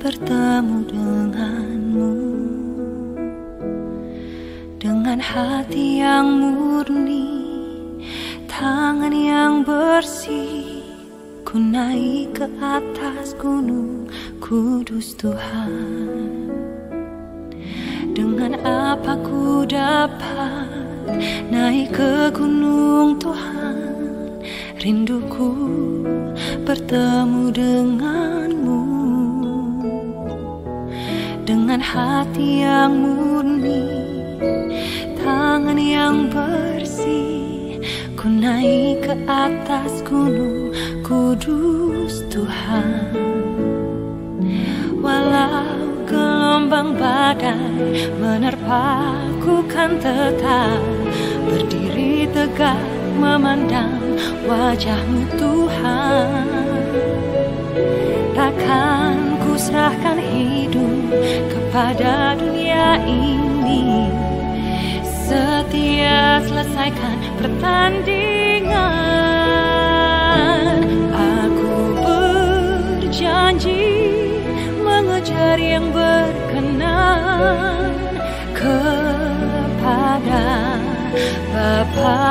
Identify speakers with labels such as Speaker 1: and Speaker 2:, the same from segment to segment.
Speaker 1: bertemu denganmu, dengan hati yang murni, tangan yang bersih, ku naik ke atas gunung kudus Tuhan. Dengan apa ku dapat naik ke gunung Tuhan? Rinduku bertemu denganmu, dengan hati yang murni, tangan yang bersih, ku naik ke atas gunung kudus Tuhan. Walau gelombang badai menerpaku, kan tetap berdiri tegak memandang wajah-Mu Tuhan. Takkan ku serahkan hidup kepada dunia ini, setia selesaikan pertandingan. Aku berjanji mengejar yang berkenan kepada Bapa.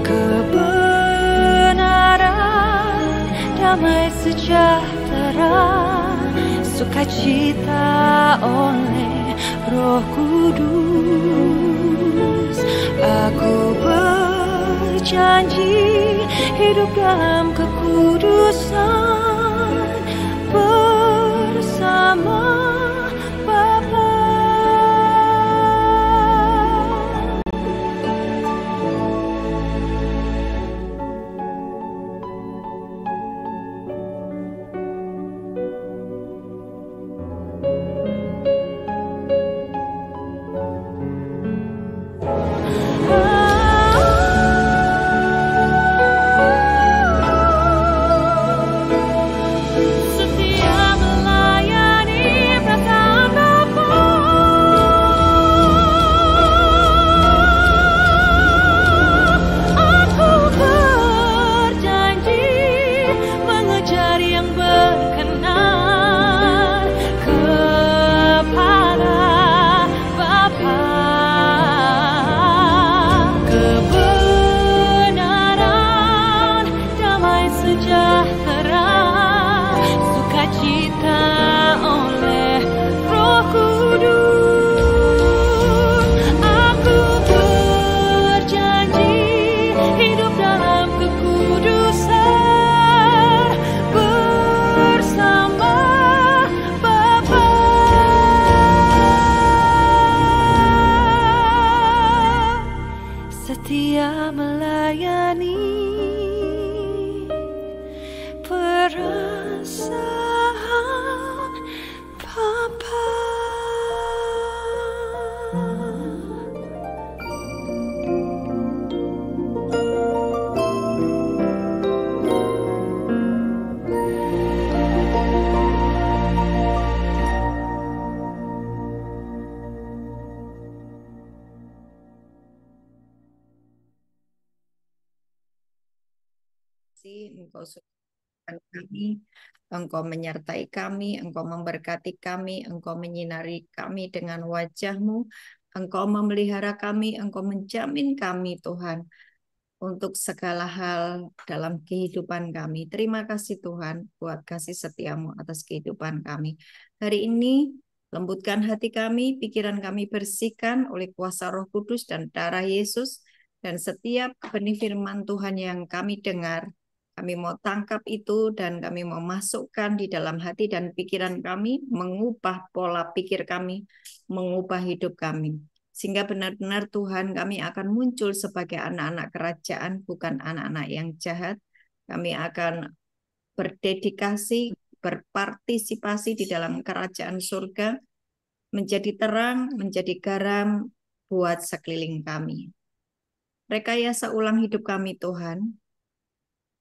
Speaker 1: Kebenaran, damai sejahtera, sukacita oleh Roh Kudus. Aku berjanji hidup dalam kekudusan bersama Bapa. Setia melayani perasaan Bapa.
Speaker 2: Engkau sucikan kami, Engkau menyertai kami, Engkau memberkati kami, Engkau menyinari kami dengan wajah-Mu, Engkau memelihara kami, Engkau menjamin kami Tuhan untuk segala hal dalam kehidupan kami. Terima kasih Tuhan buat kasih setia-Mu atas kehidupan kami. Hari ini lembutkan hati kami, pikiran kami bersihkan oleh kuasa Roh Kudus dan darah Yesus, dan setiap benih firman Tuhan yang kami dengar, kami mau tangkap itu dan kami mau masukkan di dalam hati dan pikiran kami, mengubah pola pikir kami, mengubah hidup kami. Sehingga benar-benar Tuhan, kami akan muncul sebagai anak-anak kerajaan, bukan anak-anak yang jahat. Kami akan berdedikasi, berpartisipasi di dalam kerajaan surga, menjadi terang, menjadi garam buat sekeliling kami. Rekayasa ulang hidup kami Tuhan,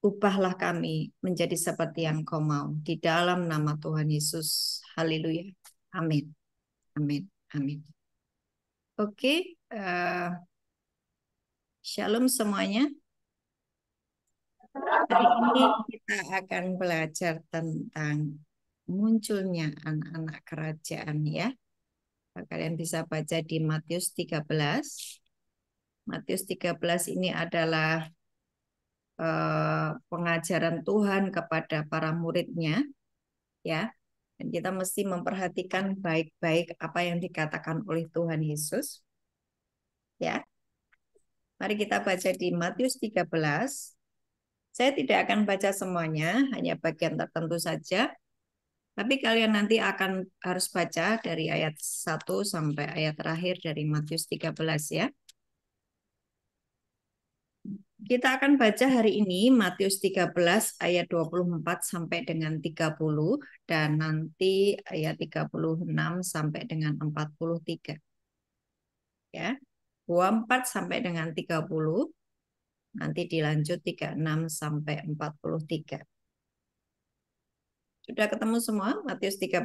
Speaker 2: ubahlah kami menjadi seperti yang Kau mau. Di dalam nama Tuhan Yesus. Haleluya. Amin. Amin. Amin. Oke. Shalom semuanya. Hari ini kita akan belajar tentang munculnya anak-anak kerajaan ya. Kalian bisa baca di Matius 13. Matius 13 ini adalah pengajaran Tuhan kepada para muridnya ya. Dan kita mesti memperhatikan baik-baik apa yang dikatakan oleh Tuhan Yesus ya. Mari kita baca di Matius 13. Saya tidak akan baca semuanya, hanya bagian tertentu saja. Tapi kalian nanti akan harus baca dari ayat 1 sampai ayat terakhir dari Matius 13 ya. Kita akan baca hari ini Matius 13 ayat 24 sampai dengan 30 dan nanti ayat 36 sampai dengan 43. Ya. 24 sampai dengan 30, nanti dilanjut 36 sampai 43. Sudah ketemu semua Matius 13?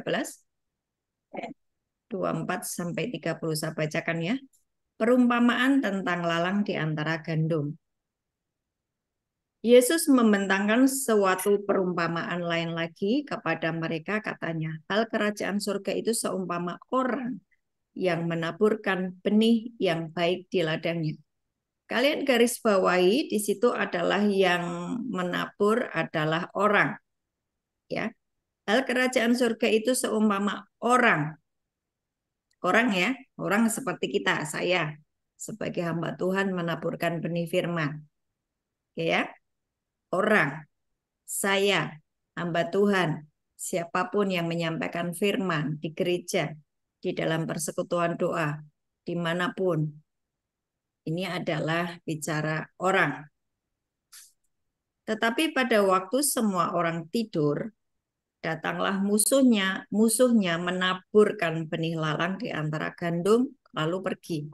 Speaker 2: 24 sampai 30 saya bacakan ya. Perumpamaan tentang lalang di antara gandum. Yesus membentangkan suatu perumpamaan lain lagi kepada mereka, katanya, hal kerajaan surga itu seumpama orang yang menaburkan benih yang baik di ladangnya. Kalian garis bawahi di situ adalah yang menabur adalah orang. Ya. Hal kerajaan surga itu seumpama orang. Orang ya, orang seperti kita, saya sebagai hamba Tuhan menaburkan benih firman. Ya. Orang, saya, hamba Tuhan, siapapun yang menyampaikan firman di gereja, di dalam persekutuan doa, dimanapun, ini adalah bicara orang. Tetapi pada waktu semua orang tidur, datanglah musuhnya menaburkan benih lalang di antara gandum, lalu pergi.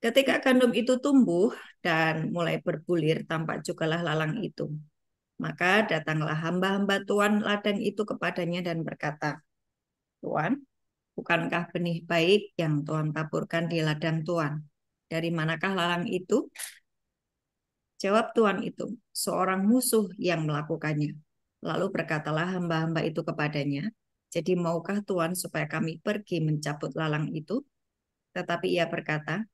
Speaker 2: Ketika gandum itu tumbuh dan mulai berbulir, tampak jugalah lalang itu. Maka datanglah hamba-hamba Tuhan ladang itu kepadanya dan berkata, Tuhan, bukankah benih baik yang Tuhan taburkan di ladang Tuhan? Dari manakah lalang itu? Jawab Tuhan itu, seorang musuh yang melakukannya. Lalu berkatalah hamba-hamba itu kepadanya, jadi maukah Tuhan supaya kami pergi mencabut lalang itu? Tetapi ia berkata,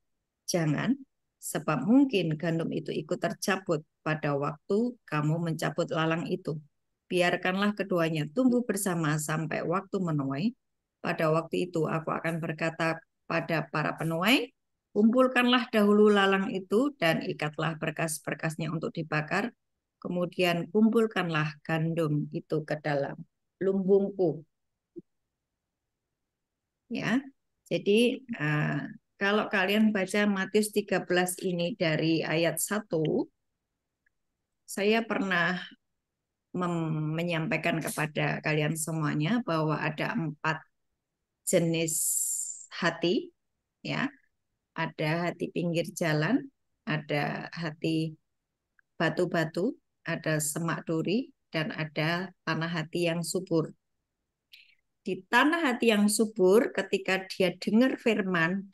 Speaker 2: jangan, sebab mungkin gandum itu ikut tercabut pada waktu kamu mencabut lalang itu. Biarkanlah keduanya tumbuh bersama sampai waktu menuai. Pada waktu itu aku akan berkata pada para penuai, kumpulkanlah dahulu lalang itu dan ikatlah berkas-berkasnya untuk dibakar. Kemudian kumpulkanlah gandum itu ke dalam lumbungku. Ya, jadi kalau kalian baca Matius 13 ini dari ayat 1, saya pernah menyampaikan kepada kalian semuanya bahwa ada 4 jenis hati, ya. Ada hati pinggir jalan, ada hati batu-batu, ada semak duri, dan ada tanah hati yang subur. Di tanah hati yang subur, ketika dia dengar firman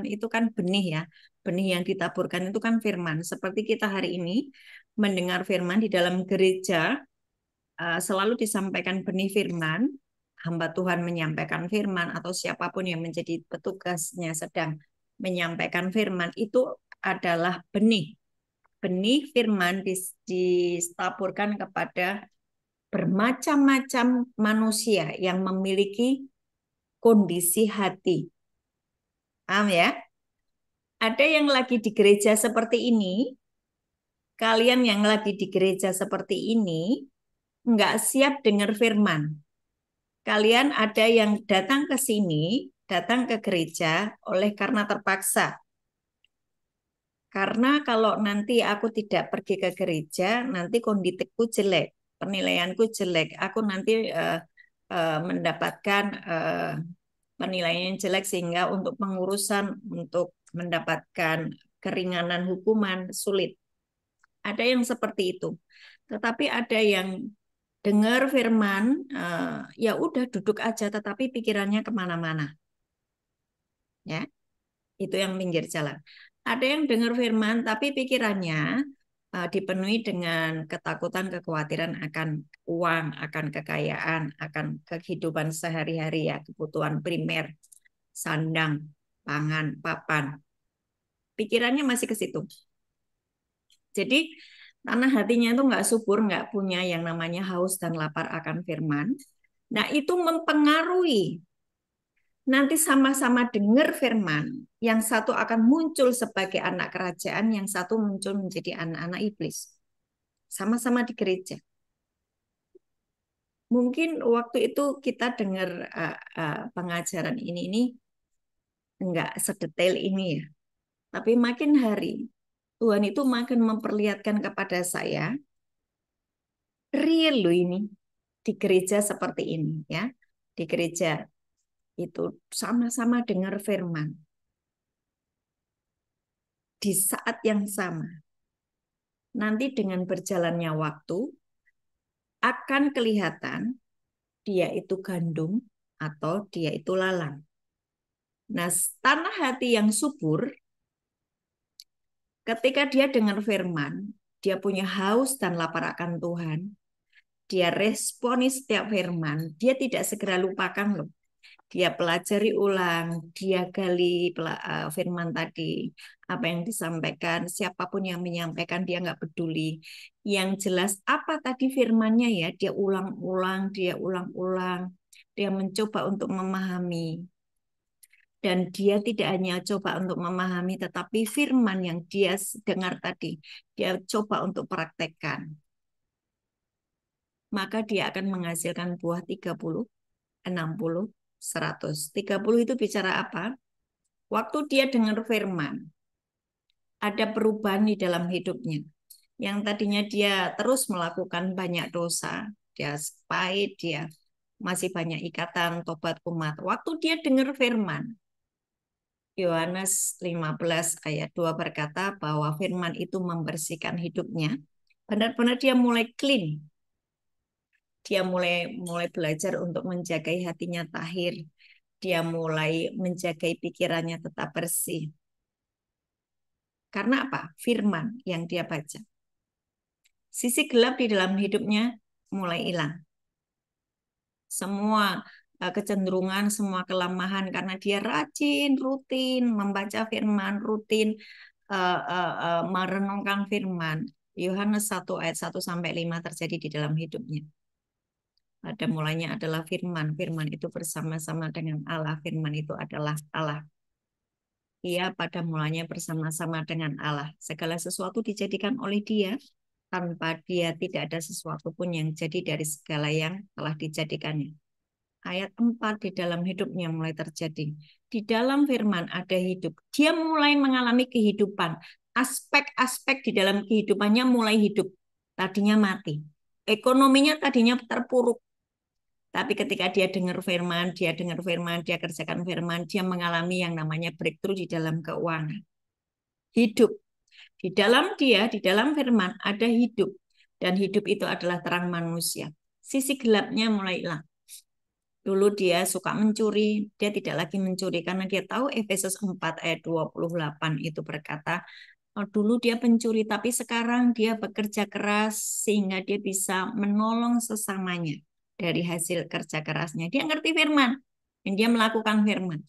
Speaker 2: itu kan benih ya, benih yang ditaburkan itu kan firman. Seperti kita hari ini mendengar firman di dalam gereja, selalu disampaikan benih firman, hamba Tuhan menyampaikan firman, atau siapapun yang menjadi petugasnya sedang menyampaikan firman, itu adalah benih. Benih firman ditaburkan kepada bermacam-macam manusia yang memiliki kondisi hati. Paham ya? Ada yang lagi di gereja seperti ini, kalian yang lagi di gereja seperti ini, nggak siap dengar firman. Kalian ada yang datang ke sini, datang ke gereja oleh karena terpaksa. Karena kalau nanti aku tidak pergi ke gereja, nanti kondisiku jelek, penilaianku jelek. Aku nanti mendapatkan penilaian yang jelek sehingga untuk pengurusan, untuk mendapatkan keringanan hukuman sulit. Ada yang seperti itu. Tetapi ada yang dengar firman, ya udah duduk aja, tetapi pikirannya kemana-mana. Ya, itu yang pinggir jalan. Ada yang dengar firman, tapi pikirannya dipenuhi dengan ketakutan, kekhawatiran akan uang, akan kekayaan, akan kehidupan sehari-hari ya, kebutuhan primer, sandang, pangan, papan. Pikirannya masih ke situ. Jadi tanah hatinya itu nggak subur, nggak punya yang namanya haus dan lapar akan firman. Nah itu mempengaruhi. Nanti sama-sama dengar firman, yang satu akan muncul sebagai anak kerajaan, yang satu muncul menjadi anak-anak iblis. Sama-sama di gereja. Mungkin waktu itu kita dengar pengajaran ini enggak sedetail ini ya. Tapi makin hari Tuhan itu makin memperlihatkan kepada saya real loh ini di gereja seperti ini ya. Di gereja itu sama-sama dengar firman di saat yang sama. Nanti dengan berjalannya waktu akan kelihatan dia itu gandum atau dia itu lalang. Nah, tanah hati yang subur, ketika dia dengar firman, dia punya haus dan lapar akan Tuhan, dia responi setiap firman, dia tidak segera lupakan loh. Dia pelajari ulang, dia gali firman tadi, apa yang disampaikan, siapapun yang menyampaikan, dia nggak peduli. Yang jelas apa tadi firmannya ya, dia ulang-ulang, dia ulang-ulang, dia mencoba untuk memahami. Dan dia tidak hanya coba untuk memahami, tetapi firman yang dia dengar tadi, dia coba untuk praktekkan. Maka dia akan menghasilkan buah 30, 60, 100. 30 itu bicara apa? Waktu dia dengar firman, ada perubahan di dalam hidupnya. Yang tadinya dia terus melakukan banyak dosa, dia pahit, dia masih banyak ikatan, tobat umat. Waktu dia dengar firman, Yohanes 15 ayat 2 berkata bahwa firman itu membersihkan hidupnya. Benar-benar dia mulai clean. Dia mulai mulai belajar untuk menjaga hatinya tahir. Dia mulai menjaga pikirannya tetap bersih. Karena apa? Firman yang dia baca. Sisi gelap di dalam hidupnya mulai hilang. Semua kecenderungan, semua kelemahan karena dia rajin, rutin membaca firman, rutin merenungkan firman. Yohanes 1 ayat 1 sampai 5 terjadi di dalam hidupnya. Pada mulanya adalah firman. Firman itu bersama-sama dengan Allah. Firman itu adalah Allah. Ia pada mulanya bersama-sama dengan Allah. Segala sesuatu dijadikan oleh Dia. Tanpa Dia tidak ada sesuatu pun yang jadi dari segala yang telah dijadikannya. Ayat 4 di dalam hidupnya mulai terjadi. Di dalam firman ada hidup. Dia mulai mengalami kehidupan. Aspek-aspek di dalam kehidupannya mulai hidup. Tadinya mati. Ekonominya tadinya terpuruk. Tapi ketika dia dengar firman, dia kerjakan firman, dia mengalami yang namanya breakthrough di dalam keuangan. Hidup. Di dalam dia, di dalam firman, ada hidup. Dan hidup itu adalah terang manusia. Sisi gelapnya mulai hilang. Dulu dia suka mencuri, dia tidak lagi mencuri karena dia tahu Efesus 4 ayat 28 itu berkata, oh, dulu dia pencuri tapi sekarang dia bekerja keras sehingga dia bisa menolong sesamanya dari hasil kerja kerasnya. Dia ngerti firman dan dia melakukan firman.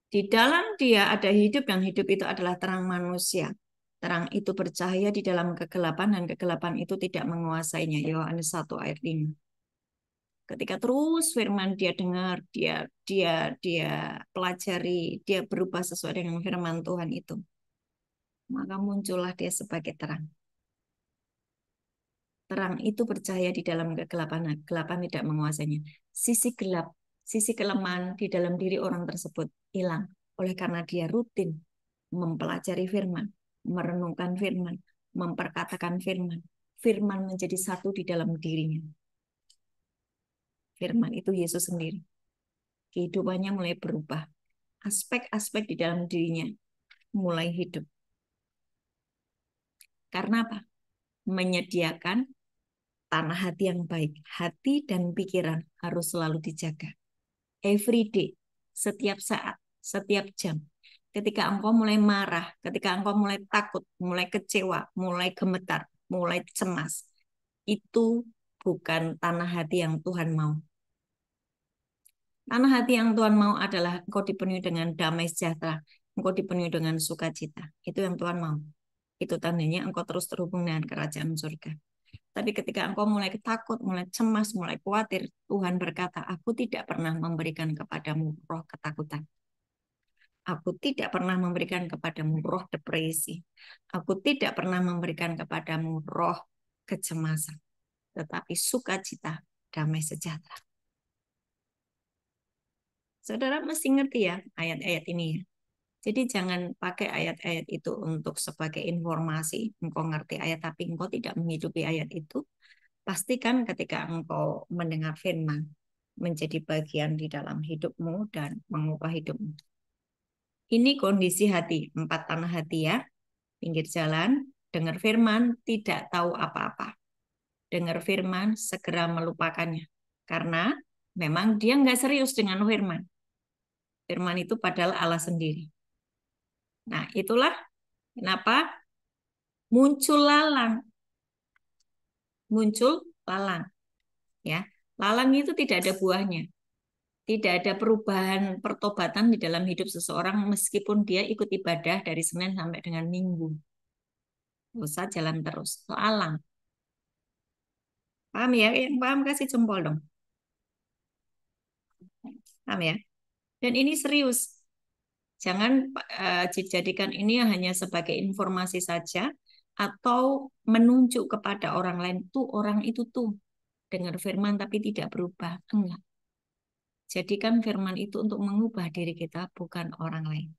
Speaker 2: Di dalam dia ada hidup dan hidup itu adalah terang manusia. Terang itu bercahaya di dalam kegelapan dan kegelapan itu tidak menguasainya. Yohanes 1 ayat 5. Ketika terus firman dia dengar, dia pelajari, dia berubah sesuai dengan firman Tuhan itu, maka muncullah dia sebagai terang. Terang itu bercahaya di dalam kegelapan, kegelapan tidak menguasainya. Sisi gelap, sisi kelemahan di dalam diri orang tersebut hilang oleh karena dia rutin mempelajari firman, merenungkan firman, memperkatakan firman. Firman menjadi satu di dalam dirinya. Firman itu Yesus sendiri. Kehidupannya mulai berubah. Aspek-aspek di dalam dirinya mulai hidup. Karena apa? Menyediakan tanah hati yang baik. Hati dan pikiran harus selalu dijaga. Every day. setiap saat, setiap jam. Ketika engkau mulai marah, ketika engkau mulai takut, mulai kecewa, mulai gemetar, mulai cemas, itu bukan tanah hati yang Tuhan mau. Tanah hati yang Tuhan mau adalah engkau dipenuhi dengan damai sejahtera, engkau dipenuhi dengan sukacita. Itu yang Tuhan mau. Itu tandanya engkau terus terhubung dengan kerajaan surga. Tapi ketika engkau mulai takut, mulai cemas, mulai khawatir, Tuhan berkata, aku tidak pernah memberikan kepadamu roh ketakutan. Aku tidak pernah memberikan kepadamu roh depresi. Aku tidak pernah memberikan kepadamu roh kecemasan. Tetapi sukacita, damai sejahtera. Saudara mesti ngerti ya ayat-ayat ini ya. Jadi jangan pakai ayat-ayat itu untuk sebagai informasi. Engkau ngerti ayat tapi engkau tidak menghidupi ayat itu. Pastikan ketika engkau mendengar firman menjadi bagian di dalam hidupmu dan mengubah hidupmu. Ini kondisi hati, 4 tanah hati ya. Pinggir jalan, dengar firman, tidak tahu apa-apa. Dengar firman, segera melupakannya. Karena memang dia nggak serius dengan firman. Firman itu padahal Allah sendiri. Nah, itulah kenapa muncul lalang. Muncul lalang. Ya, lalang itu tidak ada buahnya. Tidak ada perubahan pertobatan di dalam hidup seseorang meskipun dia ikut ibadah dari Senin sampai dengan Minggu. Dosa jalan terus. Lalang. Paham ya? Yang paham kasih jempol dong. Paham ya? Dan ini serius. Jangan dijadikan ini hanya sebagai informasi saja atau menunjuk kepada orang lain tuh orang itu tuh dengar firman tapi tidak berubah. Enggak. Jadikan firman itu untuk mengubah diri kita bukan orang lain.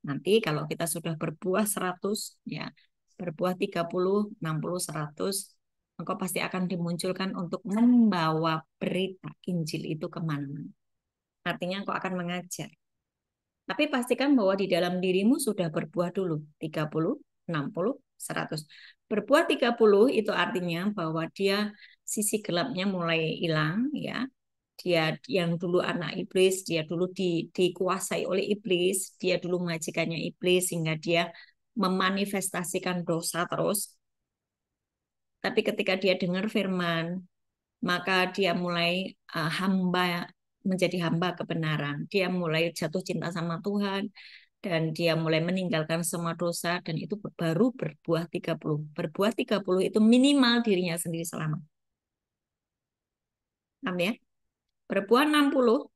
Speaker 2: Nanti kalau kita sudah berbuah 100 ya, berbuah 30, 60, 100, engkau pasti akan dimunculkan untuk membawa berita Injil itu kemana-mana. Artinya engkau akan mengajar. Tapi pastikan bahwa di dalam dirimu sudah berbuah dulu. 30, 60, 100. Berbuah 30 itu artinya bahwa dia sisi gelapnya mulai hilang ya. Dia yang dulu anak iblis, dia dulu dikuasai oleh iblis, dia dulu majikannya iblis sehingga dia memanifestasikan dosa terus. Tapi ketika dia dengar firman, maka dia mulai hamba menjadi hamba kebenaran. Dia mulai jatuh cinta sama Tuhan dan dia mulai meninggalkan semua dosa dan itu baru berbuah 30. Berbuah 30 itu minimal dirinya sendiri selamat. Paham ya? Berbuah 60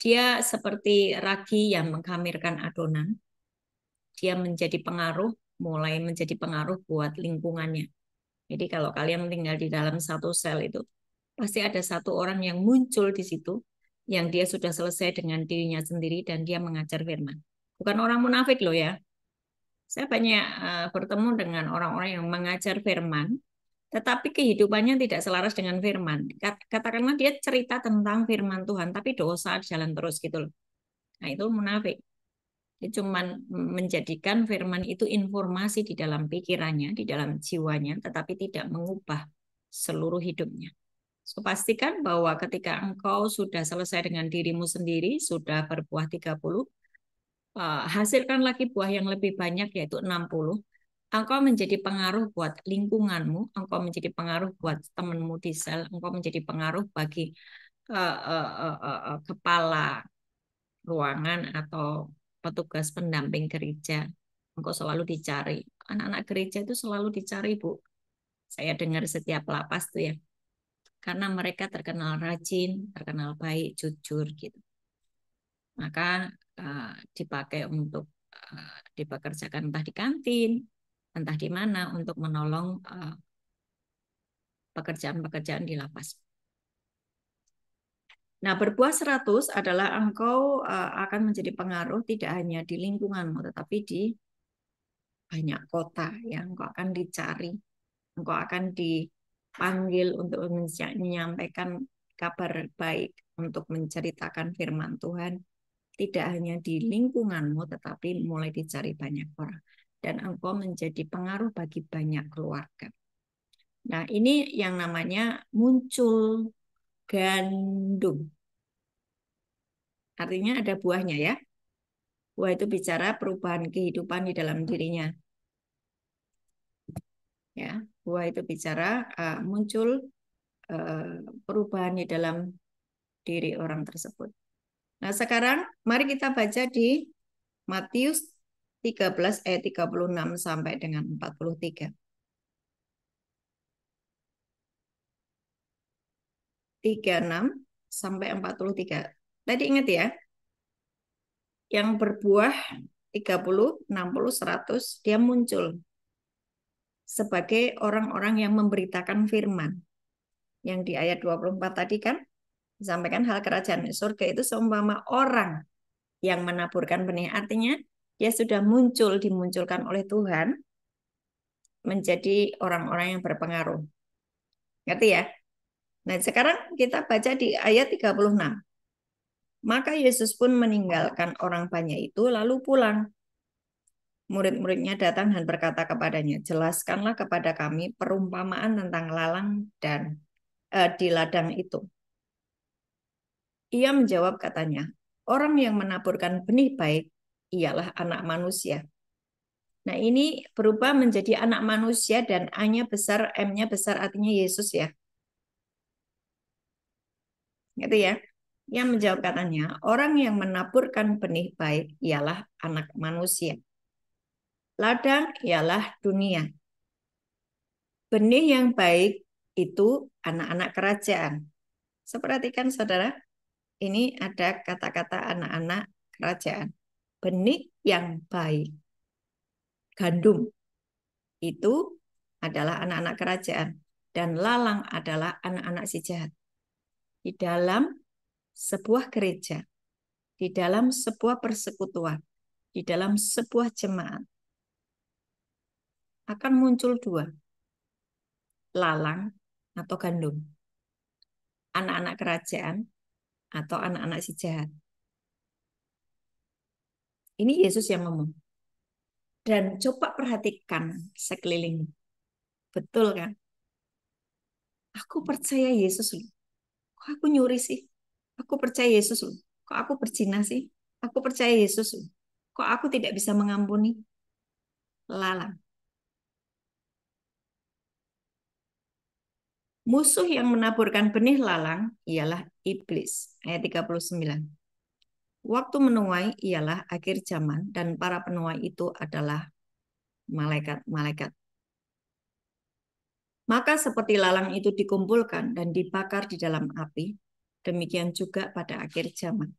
Speaker 2: dia seperti ragi yang mengkhamirkan adonan. Dia menjadi pengaruh, mulai menjadi pengaruh buat lingkungannya. Jadi kalau kalian tinggal di dalam satu sel itu, pasti ada satu orang yang muncul di situ, yang dia sudah selesai dengan dirinya sendiri dan dia mengajar firman. Bukan orang munafik loh ya. Saya banyak bertemu dengan orang-orang yang mengajar firman, tetapi kehidupannya tidak selaras dengan firman. Katakanlah dia cerita tentang firman Tuhan, tapi dosa jalan terus gitu loh. Nah itu munafik. Dia cuma menjadikan firman itu informasi di dalam pikirannya, di dalam jiwanya, tetapi tidak mengubah seluruh hidupnya. So, pastikan bahwa ketika engkau sudah selesai dengan dirimu sendiri, sudah berbuah 30, hasilkan lagi buah yang lebih banyak yaitu 60. Engkau menjadi pengaruh buat lingkunganmu, engkau menjadi pengaruh buat temanmu di sel, engkau menjadi pengaruh bagi kepala ruangan atau petugas pendamping gereja. Engkau selalu dicari. Anak-anak gereja itu selalu dicari, Bu. Saya dengar setiap lapas tuh ya. Karena mereka terkenal rajin, terkenal baik, jujur gitu. Maka dipakai untuk dipekerjakan entah di kantin, entah di mana untuk menolong pekerjaan-pekerjaan di lapas. Nah, berbuah 100 adalah engkau akan menjadi pengaruh tidak hanya di lingkunganmu, tetapi di banyak kota yang engkau akan dicari. Engkau akan dipanggil untuk menyampaikan kabar baik, untuk menceritakan firman Tuhan. Tidak hanya di lingkunganmu, tetapi mulai dicari banyak orang. Dan engkau menjadi pengaruh bagi banyak keluarga. Nah, ini yang namanya muncul gandum. Artinya ada buahnya ya. Buah itu bicara perubahan kehidupan di dalam dirinya. Ya, buah itu bicara muncul perubahan di dalam diri orang tersebut. Nah, sekarang mari kita baca di Matius 13 ayat 36 sampai dengan 43. 36 sampai 43. Tadi ingat ya, yang berbuah 30, 60, 100, dia muncul sebagai orang-orang yang memberitakan firman. Yang di ayat 24 tadi kan, disampaikan hal kerajaan surga itu seumpama orang yang menaburkan benih. Artinya, dia sudah muncul, dimunculkan oleh Tuhan, menjadi orang-orang yang berpengaruh. Ngerti ya? Nah, sekarang kita baca di ayat 36. Maka Yesus pun meninggalkan orang banyak itu lalu pulang. Murid-muridnya datang dan berkata kepadanya, jelaskanlah kepada kami perumpamaan tentang lalang dan di ladang itu. Ia menjawab katanya, orang yang menaburkan benih baik ialah anak manusia. Nah, ini berubah menjadi anak manusia dan A-nya besar, M-nya besar artinya Yesus ya. Gitu ya. Yang menjawab katanya, orang yang menaburkan benih baik ialah anak manusia. Ladang ialah dunia. Benih yang baik itu anak-anak kerajaan. Seperhatikan saudara, ini ada kata-kata anak-anak kerajaan. Benih yang baik. Gandum itu adalah anak-anak kerajaan. Dan lalang adalah anak-anak si jahat. Di dalam sebuah gereja, di dalam sebuah persekutuan, di dalam sebuah jemaat, akan muncul dua, lalang atau gandum. Anak-anak kerajaan atau anak-anak si jahat. Ini Yesus yang ngomong. Dan coba perhatikan sekeliling. Betul kan? Aku percaya Yesus loh. Kok aku nyuri sih? Aku percaya Yesus loh. Kok aku berzina sih? Aku percaya Yesus loh. Kok aku tidak bisa mengampuni? Lalang. Musuh yang menaburkan benih lalang ialah iblis. Ayat 39. Waktu menuai ialah akhir zaman dan para penuai itu adalah malaikat-malaikat. Maka seperti lalang itu dikumpulkan dan dibakar di dalam api, demikian juga pada akhir zaman.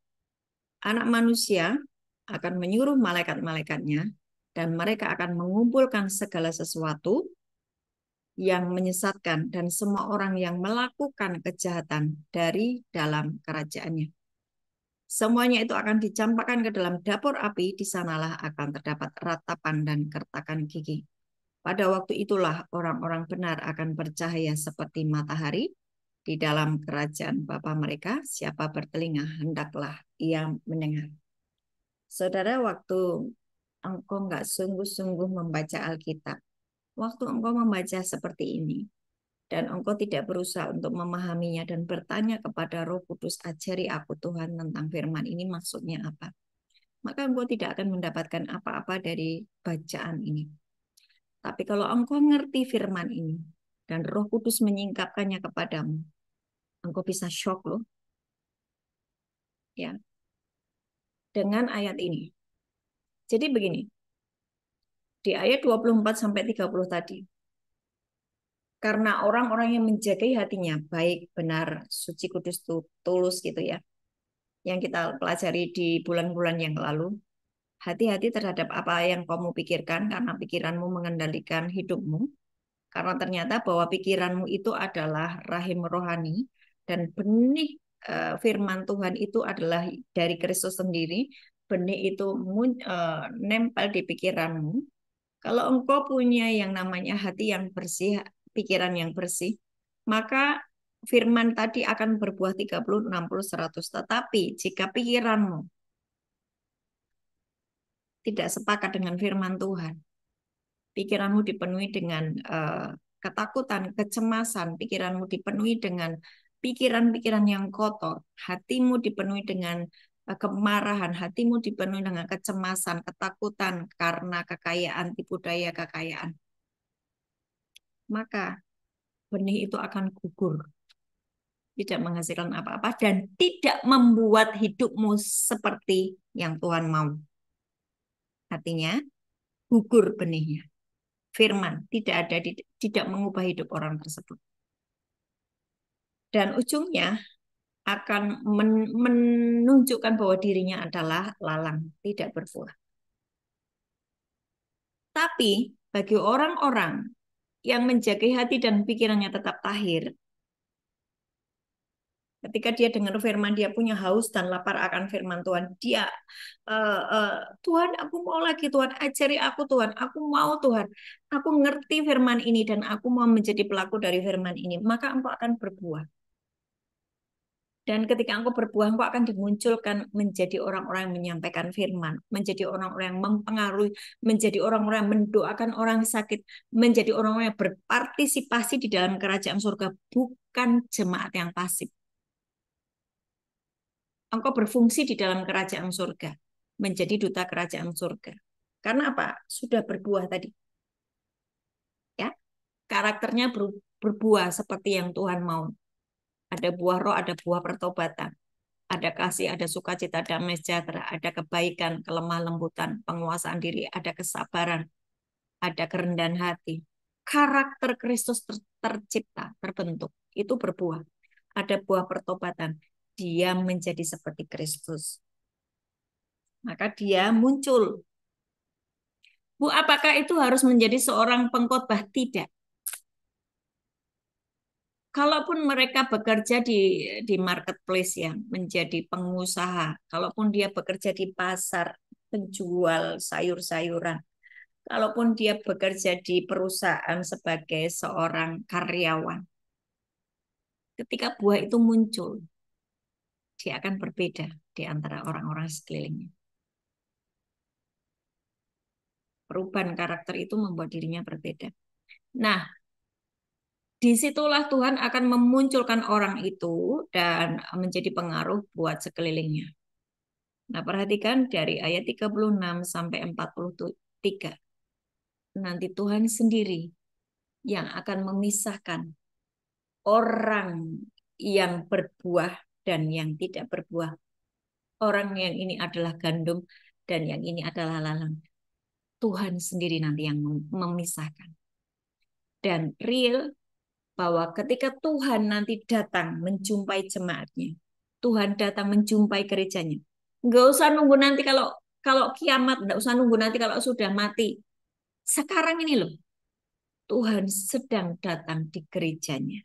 Speaker 2: Anak manusia akan menyuruh malaikat-malaikatnya dan mereka akan mengumpulkan segala sesuatu yang menyesatkan dan semua orang yang melakukan kejahatan dari dalam kerajaannya. Semuanya itu akan dicampakkan ke dalam dapur api, di sanalah akan terdapat ratapan dan kertakan gigi. Pada waktu itulah orang-orang benar akan bercahaya seperti matahari di dalam kerajaan Bapa mereka. Siapa bertelinga, hendaklah ia mendengar. Saudara, waktu engkau nggak sungguh-sungguh membaca Alkitab, waktu engkau membaca seperti ini, dan engkau tidak berusaha untuk memahaminya dan bertanya kepada Roh Kudus, ajari aku Tuhan tentang firman ini maksudnya apa, maka engkau tidak akan mendapatkan apa-apa dari bacaan ini. Tapi kalau engkau ngerti firman ini dan Roh Kudus menyingkapkannya kepadamu, engkau bisa shock loh. Ya. Dengan ayat ini. Jadi begini. Di ayat 24 sampai 30 tadi. Karena orang-orang yang menjagai hatinya baik, benar, suci, kudus, tulus gitu ya. Yang kita pelajari di bulan-bulan yang lalu. Hati-hati terhadap apa yang kamu pikirkan karena pikiranmu mengendalikan hidupmu. Karena ternyata bahwa pikiranmu itu adalah rahim rohani dan benih firman Tuhan itu adalah dari Kristus sendiri. Benih itu nempel di pikiranmu. Kalau engkau punya yang namanya hati yang bersih, pikiran yang bersih, maka firman tadi akan berbuah 30, 60, 100. Tetapi jika pikiranmu tidak sepakat dengan firman Tuhan, pikiranmu dipenuhi dengan ketakutan, kecemasan, pikiranmu dipenuhi dengan pikiran-pikiran yang kotor, hatimu dipenuhi dengan kemarahan, hatimu dipenuhi dengan kecemasan, ketakutan karena kekayaan, tipu daya kekayaan, maka benih itu akan gugur, tidak menghasilkan apa-apa dan tidak membuat hidupmu seperti yang Tuhan mau. Artinya gugur benihnya. Firman tidak ada, tidak mengubah hidup orang tersebut. Dan ujungnya akan menunjukkan bahwa dirinya adalah lalang, tidak berbuah. Tapi bagi orang-orang yang menjaga hati dan pikirannya tetap tahir, ketika dia dengar firman, dia punya haus dan lapar akan firman Tuhan. Dia, Tuhan, aku mau lagi, Tuhan, ajari aku, Tuhan, aku mau, Tuhan, aku ngerti firman ini dan aku mau menjadi pelaku dari firman ini. Maka engkau akan berbuah. Dan ketika engkau berbuah, engkau akan dimunculkan menjadi orang-orang yang menyampaikan firman, menjadi orang-orang yang mempengaruhi, menjadi orang-orang yang mendoakan orang sakit, menjadi orang-orang yang berpartisipasi di dalam kerajaan surga, bukan jemaat yang pasif. Engkau berfungsi di dalam kerajaan surga, menjadi duta kerajaan surga. Karena apa? Sudah berbuah tadi. Ya, karakternya berbuah seperti yang Tuhan mau. Ada buah roh, ada buah pertobatan. Ada kasih, ada sukacita, damai sejahtera, ada kebaikan, kelemah lembutan, penguasaan diri, ada kesabaran, ada kerendahan hati. Karakter Kristus tercipta, terbentuk. Itu berbuah. Ada buah pertobatan. Dia menjadi seperti Kristus. Maka dia muncul. Bu, apakah itu harus menjadi seorang pengkhotbah? Tidak. Kalaupun mereka bekerja di marketplace ya, menjadi pengusaha, kalaupun dia bekerja di pasar, penjual sayur-sayuran, kalaupun dia bekerja di perusahaan sebagai seorang karyawan, ketika buah itu muncul, dia akan berbeda di antara orang-orang sekelilingnya. Perubahan karakter itu membuat dirinya berbeda. Nah, disitulah Tuhan akan memunculkan orang itu dan menjadi pengaruh buat sekelilingnya. Nah, perhatikan dari ayat 36 sampai 43. Nanti Tuhan sendiri yang akan memisahkan orang yang berbuah dan yang tidak berbuah. Orang yang ini adalah gandum dan yang ini adalah lalang. Tuhan sendiri nanti yang memisahkan. Dan real bahwa ketika Tuhan nanti datang menjumpai jemaatnya, Tuhan datang menjumpai gerejanya. Nggak usah nunggu nanti kalau kiamat, nggak usah nunggu nanti kalau sudah mati. Sekarang ini loh, Tuhan sedang datang di gerejanya.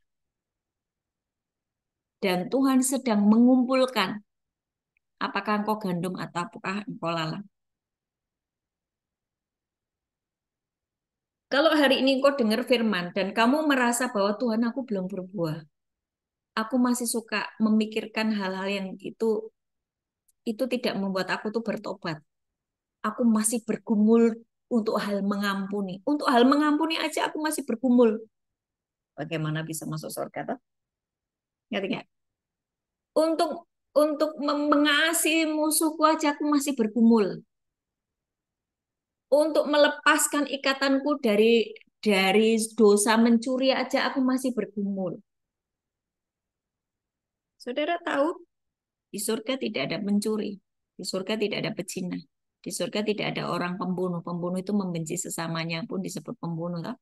Speaker 2: Dan Tuhan sedang mengumpulkan apakah engkau gandum atau apakah engkau lalang. Kalau hari ini engkau dengar firman dan kamu merasa bahwa Tuhan aku belum berbuah, aku masih suka memikirkan hal-hal yang itu tidak membuat aku tuh bertobat. Aku masih bergumul untuk hal mengampuni. Untuk hal mengampuni aja aku masih bergumul. Bagaimana bisa masuk surga toh? Ngerti nggak? Untuk mengasihi musuhku aja aku masih bergumul. Untuk melepaskan ikatanku dari dosa mencuri aja aku masih bergumul. Saudara tahu, di surga tidak ada mencuri. Di surga tidak ada pezina. Di surga tidak ada orang pembunuh. Pembunuh itu membenci sesamanya pun disebut pembunuh. Toh?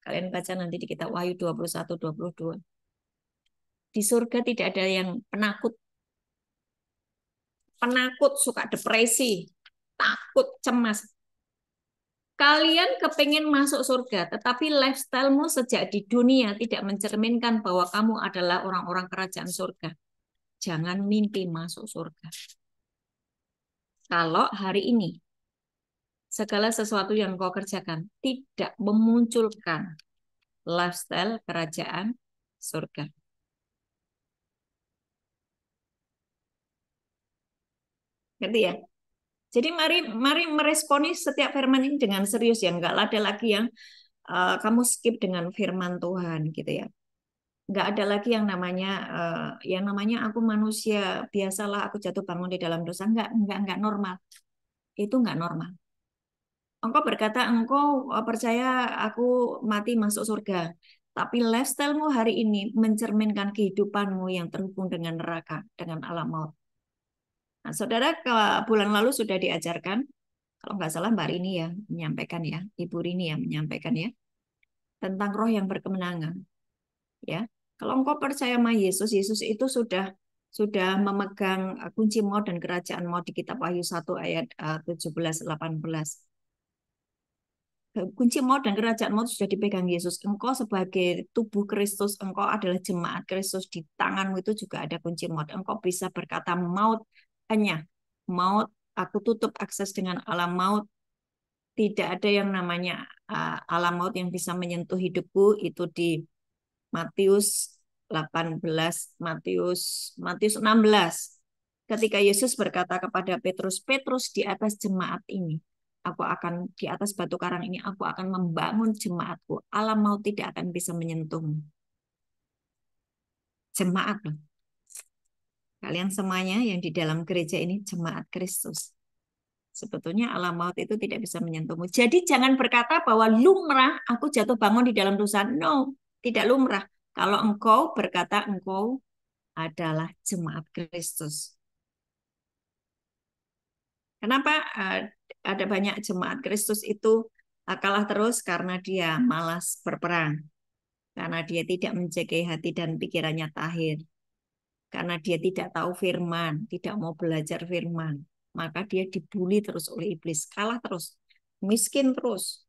Speaker 2: Kalian baca nanti di kitab Wahyu 21-22. Di surga tidak ada yang penakut. Penakut, suka depresi, takut, cemas. Kalian kepingin masuk surga, tetapi lifestyle-mu sejak di dunia tidak mencerminkan bahwa kamu adalah orang-orang kerajaan surga. Jangan mimpi masuk surga. Kalau hari ini segala sesuatu yang kau kerjakan tidak memunculkan lifestyle kerajaan surga. Ngerti ya? Jadi mari meresponi setiap firman ini dengan serius ya, enggak ada lagi yang kamu skip dengan firman Tuhan gitu ya. Nggak ada lagi yang namanya aku manusia biasalah, aku jatuh bangun di dalam dosa. Nggak normal. Itu nggak normal. Engkau berkata engkau percaya aku mati masuk surga. Tapi lifestylemu hari ini mencerminkan kehidupanmu yang terhubung dengan neraka, dengan alam maut. Nah, saudara, ke bulan lalu sudah diajarkan, kalau nggak salah Mbak Rini ya menyampaikan ya, Ibu Rini yang menyampaikan ya, tentang roh yang berkemenangan. Ya, kalau engkau percaya sama Yesus, Yesus itu sudah memegang kunci maut dan kerajaan maut di kitab Wahyu 1 ayat 17-18. Kunci maut dan kerajaan maut sudah dipegang Yesus. Engkau sebagai tubuh Kristus, engkau adalah jemaat Kristus. Di tanganmu itu juga ada kunci maut. Engkau bisa berkata maut, hanya maut, aku tutup akses dengan alam maut. Tidak ada yang namanya alam maut yang bisa menyentuh hidupku. Itu di Matius 18, Matius 16. Ketika Yesus berkata kepada Petrus, Petrus, di atas jemaat ini, aku akan di atas batu karang ini aku akan membangun jemaatku. Alam maut tidak akan bisa menyentuhmu. Jemaat loh. Kalian semuanya yang di dalam gereja ini jemaat Kristus. Sebetulnya alam maut itu tidak bisa menyentuhmu. Jadi jangan berkata bahwa lumrah aku jatuh bangun di dalam dosa. No, tidak lumrah. Kalau engkau berkata engkau adalah jemaat Kristus. Kenapa ada banyak jemaat Kristus itu kalah terus? Karena dia malas berperang. Karena dia tidak menjaga hati dan pikirannya tahir. Karena dia tidak tahu firman, tidak mau belajar firman. Maka dia dibully terus oleh iblis. Kalah terus. Miskin terus.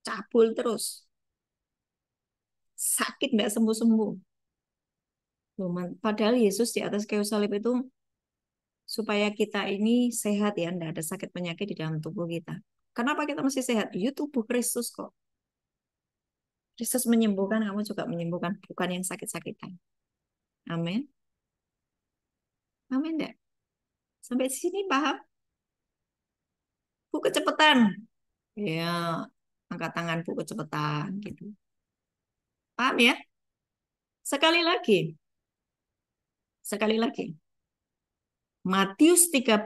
Speaker 2: Cabul terus. Sakit tidak sembuh-sembuh. Padahal Yesus di atas kayu salib itu supaya kita ini sehat ya, tidak ada sakit penyakit di dalam tubuh kita. Kenapa kita masih sehat? Ya tubuh Kristus kok. Kristus menyembuhkan, kamu juga menyembuhkan, bukan yang sakit-sakitan. Amin. Amin enggak? Sampai sini paham? Bu kecepatan. Ya, angkat tangan Bu kecepatan gitu. Paham ya? Sekali lagi. Sekali lagi. Matius 13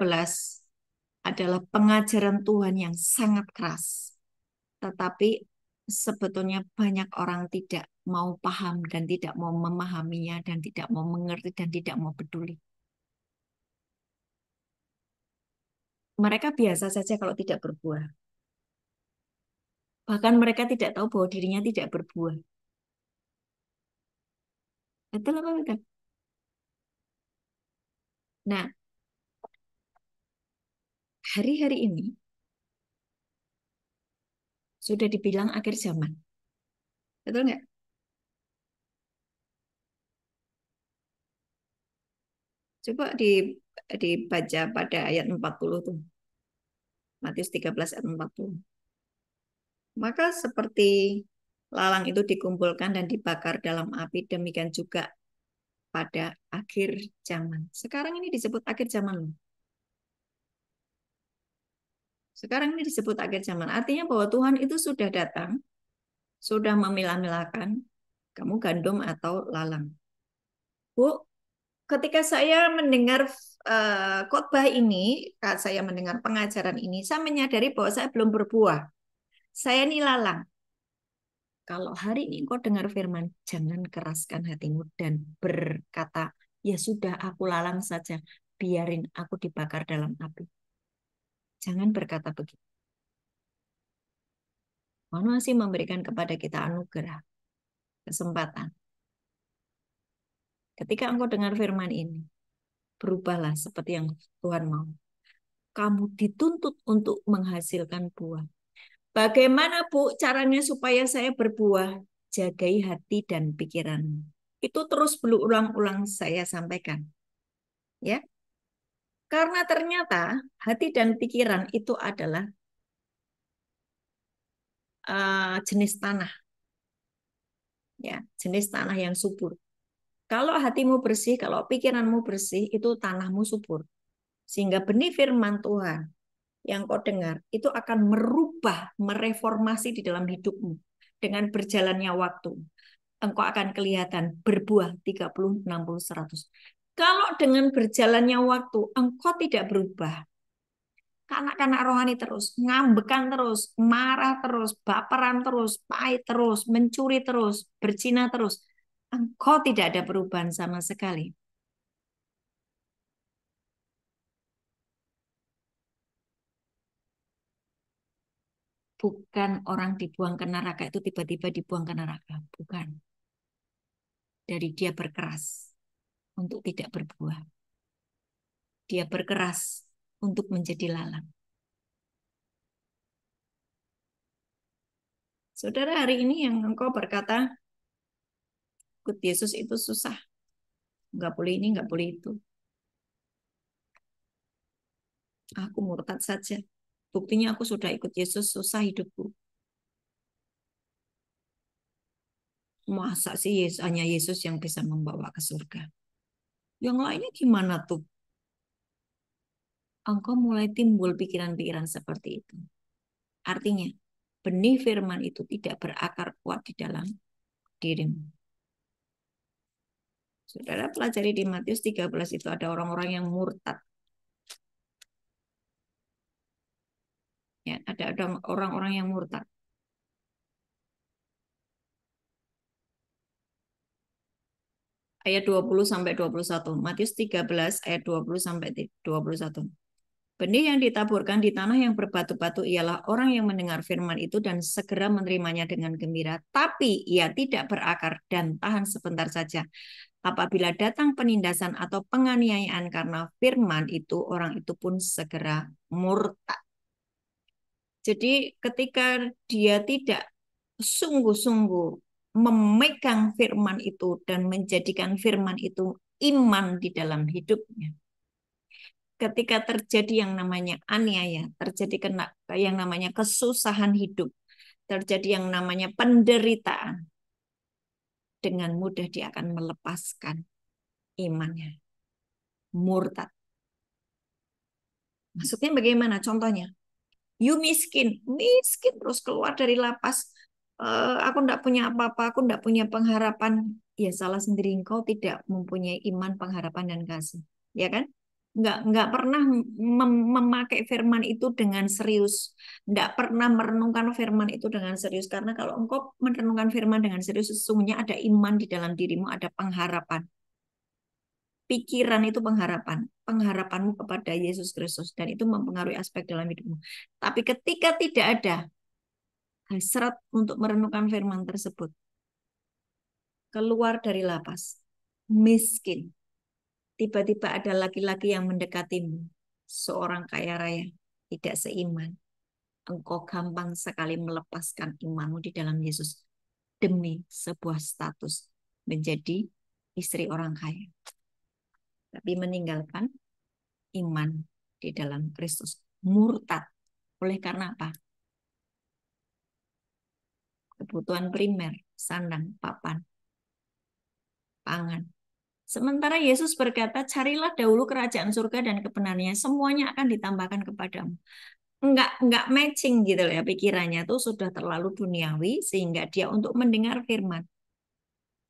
Speaker 2: adalah pengajaran Tuhan yang sangat keras. Tetapi sebetulnya banyak orang tidak mau paham dan tidak mau memahaminya dan tidak mau mengerti dan tidak mau peduli. Mereka biasa saja kalau tidak berbuah. Bahkan mereka tidak tahu bahwa dirinya tidak berbuah. Betul apa betul? Nah, hari-hari ini sudah dibilang akhir zaman. Betul nggak? Coba dibaca pada ayat 40 tuh. Matius 13 ayat 40. Maka seperti lalang itu dikumpulkan dan dibakar dalam api, demikian juga pada akhir zaman. Sekarang ini disebut akhir zaman loh. Sekarang ini disebut akhir zaman. Artinya bahwa Tuhan itu sudah datang, sudah memilah-milahkan kamu gandum atau lalang. Bu, ketika saya mendengar khotbah ini, saat saya mendengar pengajaran ini, saya menyadari bahwa saya belum berbuah. Saya ini lalang. Kalau hari ini kau dengar firman, jangan keraskan hatimu dan berkata, ya sudah aku lalang saja, biarin aku dibakar dalam api. Jangan berkata begitu. Mana masih memberikan kepada kita anugerah, kesempatan. Ketika engkau dengar firman ini, berubahlah seperti yang Tuhan mau. Kamu dituntut untuk menghasilkan buah. Bagaimana Bu caranya supaya saya berbuah? Jagai hati dan pikiranmu. Itu terus berulang-ulang saya sampaikan. Ya, karena ternyata hati dan pikiran itu adalah jenis tanah. Ya, jenis tanah yang subur. Kalau hatimu bersih, kalau pikiranmu bersih, itu tanahmu subur. Sehingga benih firman Tuhan yang kau dengar itu akan merubah, mereformasi di dalam hidupmu dengan berjalannya waktu. engkau akan kelihatan berbuah 30, 60, 100. Kalau dengan berjalannya waktu engkau tidak berubah, kanak-kanak rohani terus, ngambekan terus, marah terus, baperan terus, pahit terus, mencuri terus, berzina terus, engkau tidak ada perubahan sama sekali. Bukan orang dibuang ke neraka itu tiba-tiba dibuang ke neraka. Bukan. Dari dia berkeras untuk tidak berbuah. Dia berkeras untuk menjadi lalang. Saudara, hari ini yang engkau berkata, ikut Yesus itu susah. Nggak boleh ini, nggak boleh itu. Aku murtad saja. Buktinya aku sudah ikut Yesus, susah hidupku. Masa sih hanya Yesus yang bisa membawa ke surga? Yang lainnya gimana tuh? Engkau mulai timbul pikiran-pikiran seperti itu. Artinya, benih firman itu tidak berakar kuat di dalam dirimu. Saudara pelajari di Matius 13 itu ada orang-orang yang murtad. Ya, ada orang-orang yang murtad. Ayat 20 sampai 21. Matius 13 ayat 20 sampai 21. Benih yang ditaburkan di tanah yang berbatu-batu ialah orang yang mendengar firman itu dan segera menerimanya dengan gembira, tapi ia tidak berakar dan tahan sebentar saja. Apabila datang penindasan atau penganiayaan karena firman itu, orang itu pun segera murtad. Jadi ketika dia tidak sungguh-sungguh memegang firman itu dan menjadikan firman itu iman di dalam hidupnya, ketika terjadi yang namanya aniaya, terjadi yang namanya kesusahan hidup, terjadi yang namanya penderitaan, dengan mudah dia akan melepaskan imannya, murtad. Maksudnya bagaimana? Contohnya, you miskin, miskin terus keluar dari lapas. Aku enggak punya apa-apa, aku enggak punya pengharapan. Ya salah sendiri, engkau tidak mempunyai iman, pengharapan dan kasih, ya kan? Enggak pernah memakai firman itu dengan serius, enggak pernah merenungkan firman itu dengan serius. Karena kalau engkau merenungkan firman dengan serius, sesungguhnya ada iman di dalam dirimu, ada pengharapan. Pikiran itu pengharapan, pengharapanmu kepada Yesus Kristus, dan itu mempengaruhi aspek dalam hidupmu. Tapi ketika tidak ada hasrat untuk merenungkan firman tersebut, keluar dari lapas, miskin, tiba-tiba ada laki-laki yang mendekatimu, seorang kaya raya, tidak seiman, engkau gampang sekali melepaskan imanmu di dalam Yesus demi sebuah status menjadi istri orang kaya, tapi meninggalkan iman di dalam Kristus, murtad. Oleh karena apa? Kebutuhan primer, sandang, papan, pangan. Sementara Yesus berkata, carilah dahulu kerajaan surga dan kebenarannya, semuanya akan ditambahkan kepadamu. Enggak matching gitu ya, pikirannya tuh sudah terlalu duniawi sehingga dia untuk mendengar firman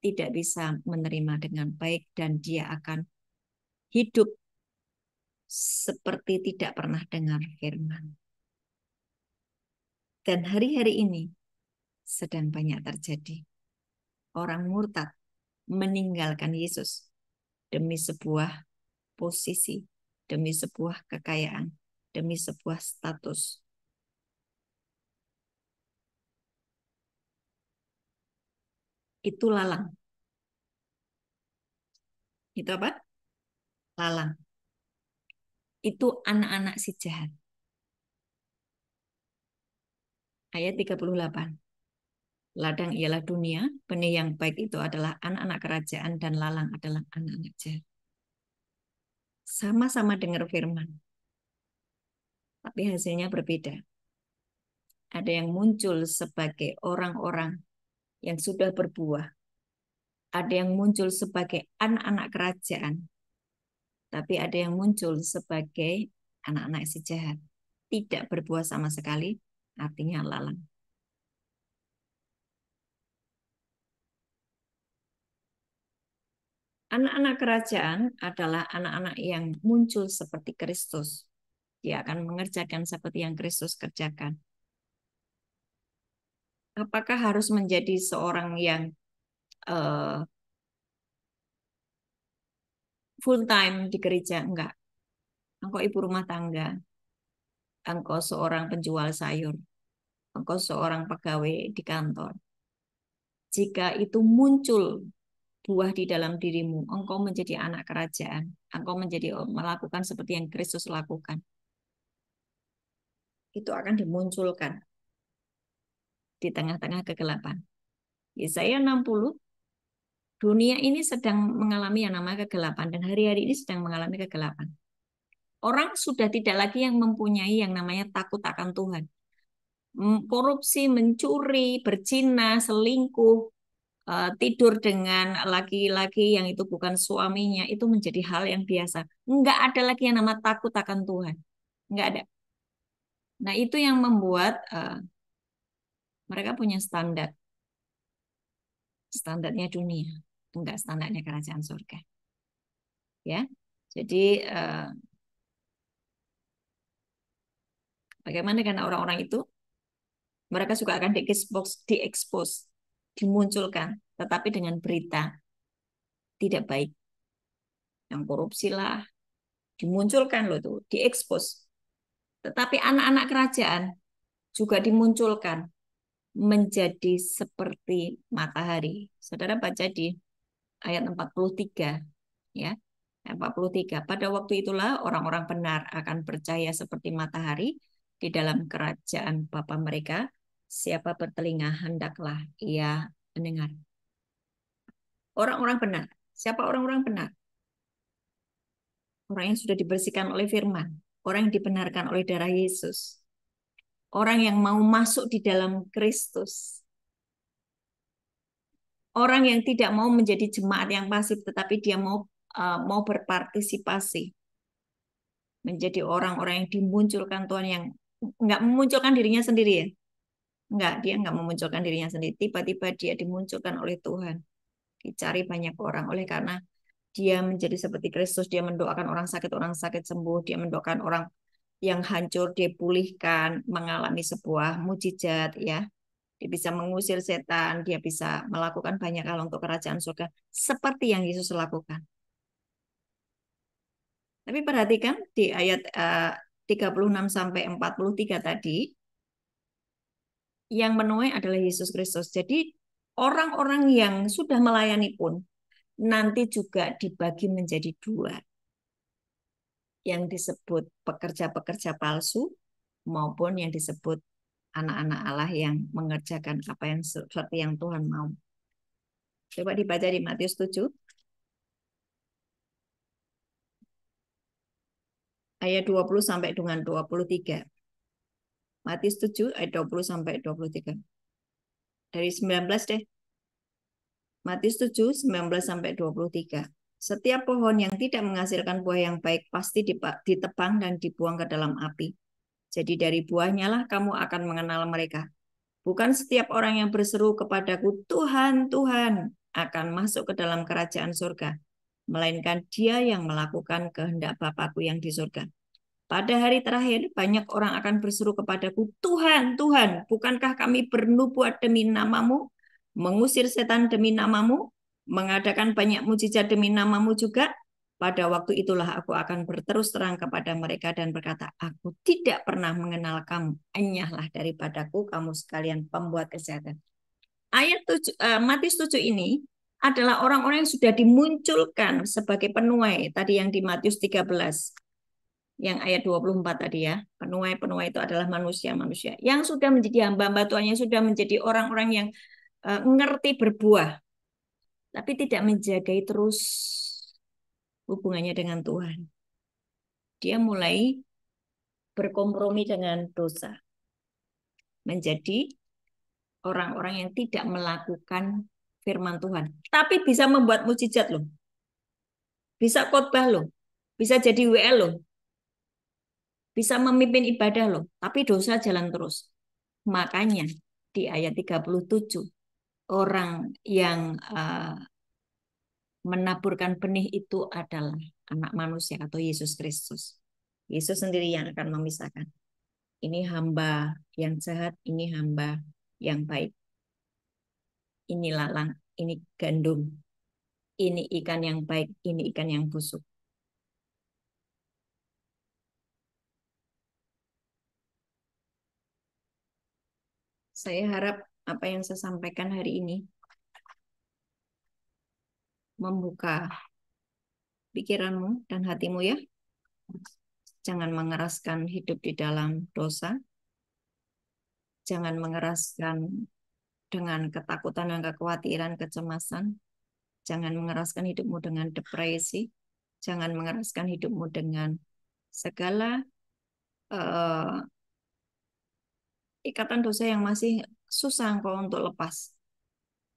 Speaker 2: tidak bisa menerima dengan baik dan dia akan hidup seperti tidak pernah dengar firman. Dan hari-hari ini sedang banyak terjadi. Orang murtad meninggalkan Yesus demi sebuah posisi, demi sebuah kekayaan, demi sebuah status. Itu lalang. Itu apa? Lalang. Itu anak-anak si jahat. Ayat 38. Ladang ialah dunia, benih yang baik itu adalah anak-anak kerajaan, dan lalang adalah anak-anak jahat. Sama-sama dengar firman, tapi hasilnya berbeda. Ada yang muncul sebagai orang-orang yang sudah berbuah. Ada yang muncul sebagai anak-anak kerajaan. Tapi ada yang muncul sebagai anak-anak si jahat. Tidak berbuah sama sekali, artinya lalang. Anak-anak kerajaan adalah anak-anak yang muncul seperti Kristus. Dia akan mengerjakan seperti yang Kristus kerjakan. Apakah harus menjadi seorang yang full time di gereja? Enggak. Engkau ibu rumah tangga, engkau seorang penjual sayur, engkau seorang pegawai di kantor. Jika itu muncul buah di dalam dirimu, engkau menjadi anak kerajaan, engkau menjadi melakukan seperti yang Kristus lakukan. Itu akan dimunculkan di tengah-tengah kegelapan. Yesaya 60, dunia ini sedang mengalami yang namanya kegelapan dan hari-hari ini sedang mengalami kegelapan. Orang sudah tidak lagi yang mempunyai yang namanya takut akan Tuhan. Korupsi, mencuri, berzina, selingkuh, tidur dengan laki-laki yang itu bukan suaminya, itu menjadi hal yang biasa. Enggak ada lagi yang nama takut akan Tuhan. Enggak ada. Nah, itu yang membuat mereka punya standar. Standarnya dunia, enggak standarnya kerajaan surga. Ya. Jadi bagaimana karena orang-orang itu mereka juga akan diekspos, dimunculkan, tetapi dengan berita tidak baik. Yang korupsi lah, dimunculkan loh tuh, diekspos. Tetapi anak-anak kerajaan juga dimunculkan menjadi seperti matahari. Saudara baca di ayat 43 ya. 43. Pada waktu itulah orang-orang benar akan percaya seperti matahari di dalam kerajaan Bapa mereka. Siapa bertelinga hendaklah ia mendengar. Orang-orang benar. Siapa orang-orang benar? Orang yang sudah dibersihkan oleh firman. Orang yang dibenarkan oleh darah Yesus. Orang yang mau masuk di dalam Kristus. Orang yang tidak mau menjadi jemaat yang pasif, tetapi dia mau berpartisipasi. Menjadi orang-orang yang dimunculkan Tuhan, yang nggak memunculkan dirinya sendiri ya. Dia nggak memunculkan dirinya sendiri. Tiba-tiba dia dimunculkan oleh Tuhan. Dicari banyak orang. Oleh karena dia menjadi seperti Kristus, dia mendoakan orang sakit sembuh, dia mendoakan orang yang hancur, dia pulihkan, mengalami sebuah mujizat ya. Dia bisa mengusir setan, dia bisa melakukan banyak hal untuk kerajaan surga seperti yang Yesus lakukan. Tapi perhatikan di ayat 36 sampai 43 tadi, yang menuai adalah Yesus Kristus. Jadi orang-orang yang sudah melayani pun nanti juga dibagi menjadi dua. Yang disebut pekerja-pekerja palsu maupun yang disebut anak-anak Allah yang mengerjakan apa yang seperti yang Tuhan mau. Coba dibaca di Matius 7 ayat 20 sampai dengan 23. Matius 7 ayat 20 sampai 23. Dari 19 deh. Matius 7 19 sampai 23. Setiap pohon yang tidak menghasilkan buah yang baik pasti ditebang dan dibuang ke dalam api. Jadi dari buahnya lah kamu akan mengenal mereka. Bukan setiap orang yang berseru kepadaku, Tuhan, Tuhan, akan masuk ke dalam kerajaan surga, melainkan dia yang melakukan kehendak Bapakku yang di surga. Pada hari terakhir, banyak orang akan berseru kepadaku, Tuhan, Tuhan, bukankah kami bernubuat demi namamu, mengusir setan demi namamu, mengadakan banyak mujizat demi namamu juga? Pada waktu itulah aku akan berterus terang kepada mereka dan berkata, aku tidak pernah mengenal kamu, enyahlah daripadaku kamu sekalian pembuat kejahatan. Ayat 7, Matius 7 ini adalah orang-orang yang sudah dimunculkan sebagai penuai, tadi yang di Matius 13 yang ayat 24 tadi ya. Penuai-penuai itu adalah manusia-manusia yang sudah menjadi hamba-hamba Tuhan, yang sudah menjadi orang-orang yang ngerti berbuah, tapi tidak menjagai terus hubungannya dengan Tuhan. Dia mulai berkompromi dengan dosa. Menjadi orang-orang yang tidak melakukan firman Tuhan. Tapi bisa membuat mujizat loh. Bisa khotbah loh. Bisa jadi WL loh. Bisa memimpin ibadah loh. Tapi dosa jalan terus. Makanya di ayat 37 orang yang menaburkan benih itu adalah anak manusia atau Yesus Kristus. Yesus sendiri yang akan memisahkan. Ini hamba yang jahat, ini hamba yang baik. Ini lalang, ini gandum. Ini ikan yang baik, ini ikan yang busuk. Saya harap apa yang saya sampaikan hari ini membuka pikiranmu dan hatimu ya. Jangan mengeraskan hidup di dalam dosa. Jangan mengeraskan dengan ketakutan dan kekhawatiran, kecemasan. Jangan mengeraskan hidupmu dengan depresi. Jangan mengeraskan hidupmu dengan segala uh, ikatan dosa yang masih susah engkau untuk lepas.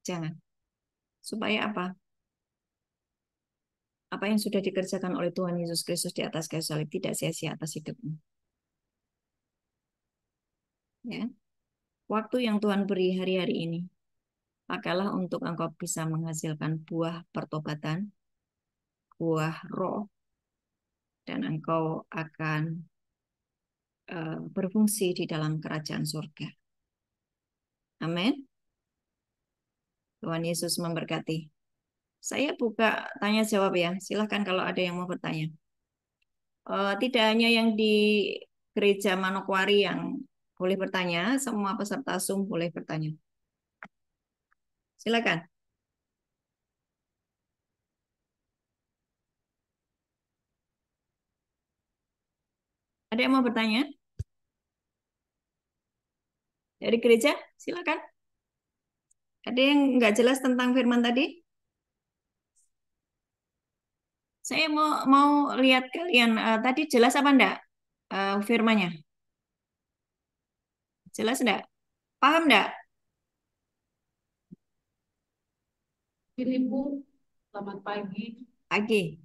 Speaker 2: Jangan. Supaya apa? Apa yang sudah dikerjakan oleh Tuhan Yesus Kristus di atas kayu salib tidak sia-sia atas hidupmu. Ya. Waktu yang Tuhan beri hari-hari ini, pakailah untuk engkau bisa menghasilkan buah pertobatan, buah roh, dan engkau akan berfungsi di dalam kerajaan surga. Amin. Tuhan Yesus memberkati. Saya buka tanya jawab ya. Silahkan kalau ada yang mau bertanya. Tidak hanya yang di gereja Manokwari yang boleh bertanya, semua peserta Zoom boleh bertanya. Silakan. Ada yang mau bertanya? Dari gereja? Silakan. Ada yang nggak jelas tentang firman tadi? Saya mau lihat kalian tadi jelas apa enggak firmannya? Jelas enggak? Paham enggak?
Speaker 3: Ini Bu, selamat pagi.
Speaker 2: Pagi.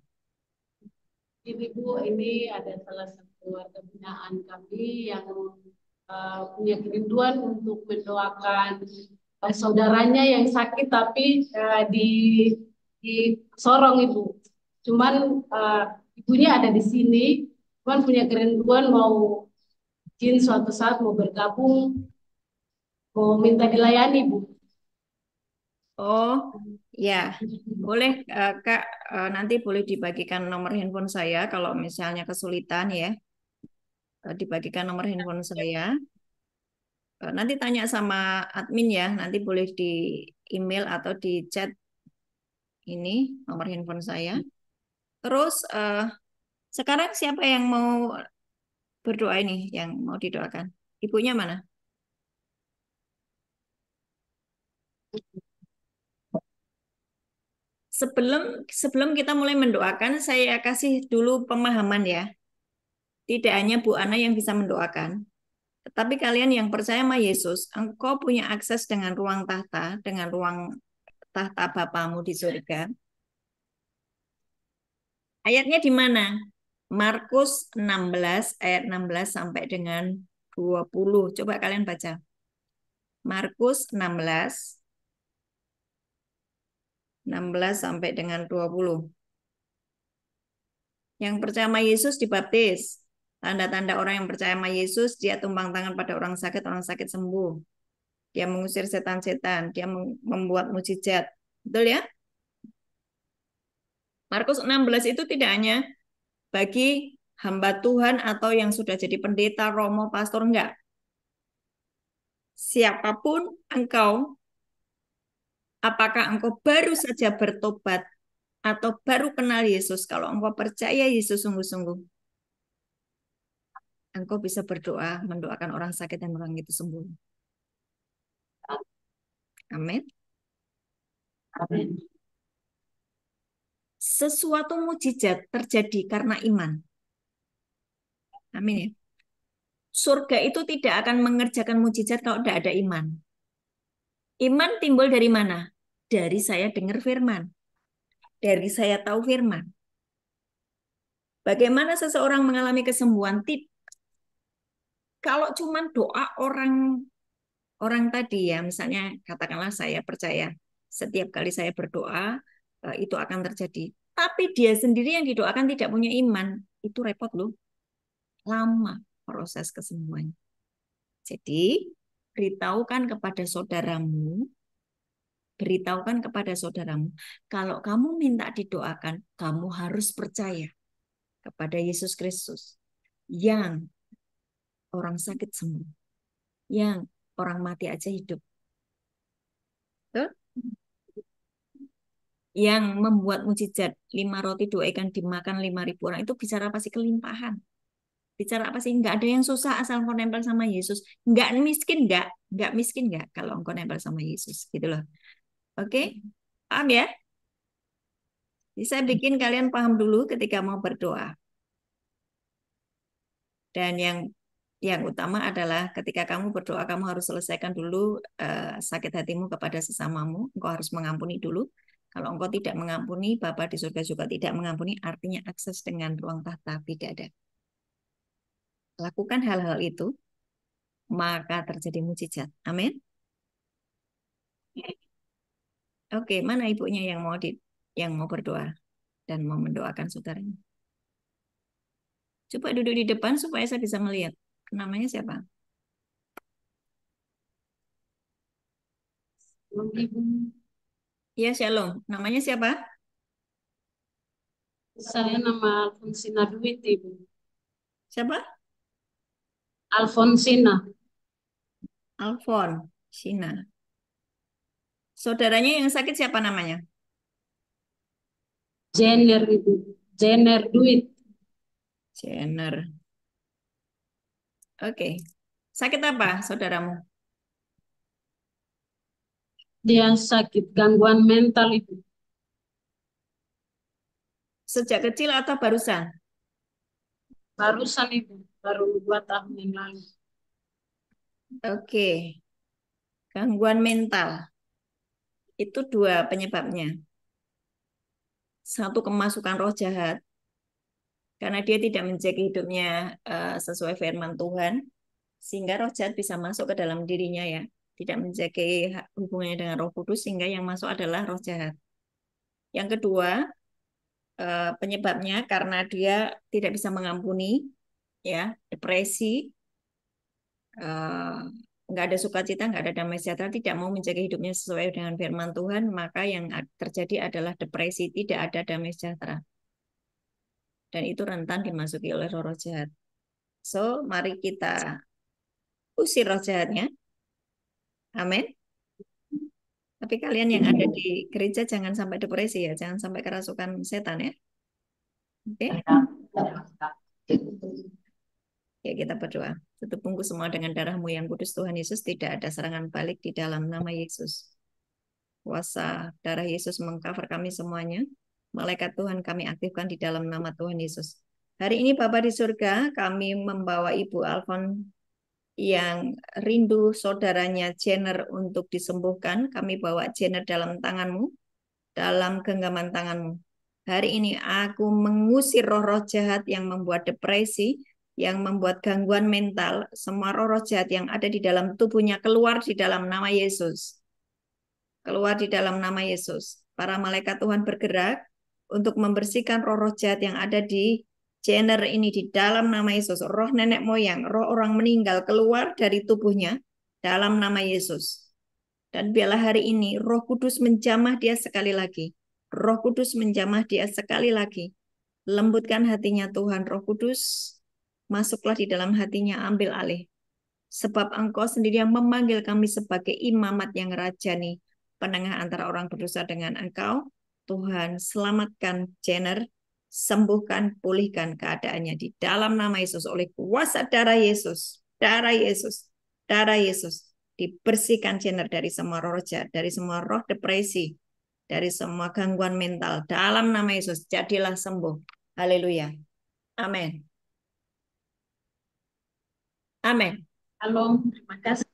Speaker 3: Ini Bu, ini ada salah satu keluarga binaan kami yang punya kerinduan untuk mendoakan saudaranya yang sakit tapi di Sorong Ibu. Cuman ibunya ada di sini, cuman punya kerinduan mau izin suatu saat mau bergabung, mau minta dilayani Bu.
Speaker 2: Oh, ya. Boleh Kak, nanti boleh dibagikan nomor handphone saya kalau misalnya kesulitan ya. Dibagikan nomor handphone saya. Nanti tanya sama admin ya, nanti boleh di email atau di chat ini nomor handphone saya. Terus sekarang siapa yang mau berdoa ini, yang mau didoakan? Ibunya mana? Sebelum kita mulai mendoakan, saya kasih dulu pemahaman ya. Tidak hanya Bu Ana yang bisa mendoakan, tetapi kalian yang percaya sama Yesus, engkau punya akses dengan ruang tahta, dengan ruang tahta Bapamu di surga. Ayatnya di mana? Markus 16 ayat 16 sampai dengan 20. Coba kalian baca. Markus 16 sampai dengan 20. Yang percaya sama Yesus dibaptis. Tanda-tanda orang yang percaya sama Yesus, dia tumpang tangan pada orang sakit sembuh. Dia mengusir setan-setan, dia membuat mujizat. Betul ya? Markus 16 itu tidak hanya bagi hamba Tuhan atau yang sudah jadi pendeta, romo, pastor, enggak. Siapapun engkau, apakah engkau baru saja bertobat atau baru kenal Yesus, kalau engkau percaya Yesus sungguh-sungguh, engkau bisa berdoa, mendoakan orang sakit dan orang itu sembuh. Amin.
Speaker 3: Amin.
Speaker 2: Sesuatu mujizat terjadi karena iman. Amin ya. Surga itu tidak akan mengerjakan mujizat kalau tidak ada iman. Iman timbul dari mana? Dari saya dengar firman. Dari saya tahu firman. Bagaimana seseorang mengalami kesembuhan? Kalau cuma doa orang tadi ya, misalnya katakanlah saya percaya setiap kali saya berdoa, itu akan terjadi. Tapi dia sendiri yang didoakan tidak punya iman, itu repot loh. Lama proses kesembuhan. Jadi, beritahukan kepada saudaramu, kalau kamu minta didoakan, kamu harus percaya kepada Yesus Kristus yang orang sakit sembuh, yang orang mati aja hidup. Betul? Yang membuat mujizat 5 roti 2 ikan dimakan 5.000 orang itu bicara pasti kelimpahan. Bicara apa sih? Nggak ada yang susah asal engkau nempel sama Yesus. Nggak miskin nggak kalau engkau nempel sama Yesus. Gitu loh. Oke? Paham ya? Jadi saya bikin kalian paham dulu ketika mau berdoa. Dan yang utama adalah ketika kamu berdoa, kamu harus selesaikan dulu sakit hatimu kepada sesamamu. Engkau harus mengampuni dulu. Kalau engkau tidak mengampuni, Bapa di surga juga tidak mengampuni, artinya akses dengan ruang tahta tidak ada. Lakukan hal-hal itu, maka terjadi mujizat. Amin. Oke, mana ibunya yang mau berdoa dan mau mendoakan saudaranya? Coba duduk di depan supaya saya bisa melihat. Namanya siapa?
Speaker 3: Ibu,
Speaker 2: Ya, Shalom. Namanya siapa?
Speaker 3: saya nama Alfonsina Duit, Ibu.
Speaker 2: Siapa?
Speaker 3: Alfonsina.
Speaker 2: Alfon, Sina. Saudaranya yang sakit siapa namanya?
Speaker 3: Jenner, Ibu. Jenner Duit.
Speaker 2: Jenner. Oke. Sakit apa saudaramu?
Speaker 3: Dia sakit gangguan mental, Ibu.
Speaker 2: Sejak kecil atau barusan?
Speaker 3: Barusan, Ibu. Baru 2 tahun yang lalu.
Speaker 2: Oke. Gangguan mental. Itu 2 penyebabnya. Satu, kemasukan roh jahat. Karena dia tidak menjaga hidupnya sesuai firman Tuhan. Sehingga roh jahat bisa masuk ke dalam dirinya ya. Tidak menjaga hubungannya dengan Roh Kudus sehingga yang masuk adalah roh jahat. Yang kedua, penyebabnya karena dia tidak bisa mengampuni, ya, depresi, eh, nggak ada sukacita, nggak ada damai sejahtera, tidak mau menjaga hidupnya sesuai dengan firman Tuhan, maka yang terjadi adalah depresi, tidak ada damai sejahtera. Dan itu rentan dimasuki oleh roh jahat. So, mari kita usir roh jahatnya. Amin. Tapi kalian yang ada di gereja jangan sampai depresi ya, jangan sampai kerasukan setan ya. Oke? Ya, kita berdoa. Tutup bungku semua dengan darah-Mu yang kudus Tuhan Yesus, tidak ada serangan balik di dalam nama Yesus. Kuasa darah Yesus mengcover kami semuanya. Malaikat Tuhan kami aktifkan di dalam nama Tuhan Yesus. Hari ini Bapa di surga, kami membawa Ibu Alfon yang rindu saudaranya Jenner untuk disembuhkan. Kami bawa Jenner dalam tangan-Mu, dalam genggaman tangan-Mu. Hari ini aku mengusir roh-roh jahat yang membuat depresi, yang membuat gangguan mental, semua roh-roh jahat yang ada di dalam tubuhnya keluar di dalam nama Yesus. Keluar di dalam nama Yesus. Para malaikat Tuhan bergerak untuk membersihkan roh-roh jahat yang ada di Jenner ini di dalam nama Yesus. Roh nenek moyang, roh orang meninggal keluar dari tubuhnya dalam nama Yesus. Dan biarlah hari ini Roh Kudus menjamah dia sekali lagi. Roh Kudus menjamah dia sekali lagi. Lembutkan hatinya Tuhan. Roh Kudus, masuklah di dalam hatinya, ambil alih. Sebab Engkau sendiri yang memanggil kami sebagai imamat yang rajani, penengah antara orang berdosa dengan Engkau. Tuhan, selamatkan Jenner, sembuhkan, pulihkan keadaannya di dalam nama Yesus oleh kuasa darah Yesus. Darah Yesus. Darah Yesus. Dibersihkan Jenner dari semua roh jahat, dari semua roh depresi, dari semua gangguan mental. Dalam nama Yesus, jadilah sembuh. Haleluya. Amin. Amin.
Speaker 3: Halo, terima kasih.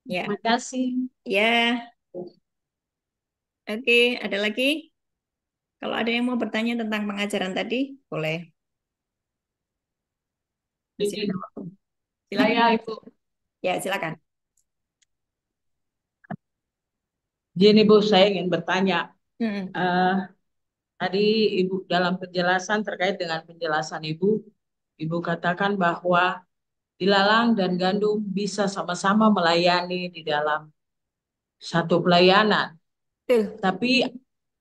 Speaker 2: Ya.
Speaker 3: Terima kasih.
Speaker 2: Ya. Oke, ada lagi? Kalau ada yang mau bertanya tentang pengajaran tadi, boleh. Masih ada waktu. Silakan.
Speaker 3: Saya Ibu.
Speaker 2: Ya, silakan.
Speaker 4: Gini Bu, saya ingin bertanya.
Speaker 2: Mm-mm.
Speaker 4: Eh, Tadi Ibu dalam penjelasan terkait dengan penjelasan Ibu, Ibu katakan bahwa ilalang dan gandum bisa sama-sama melayani di dalam satu pelayanan.
Speaker 2: Betul.
Speaker 4: Tapi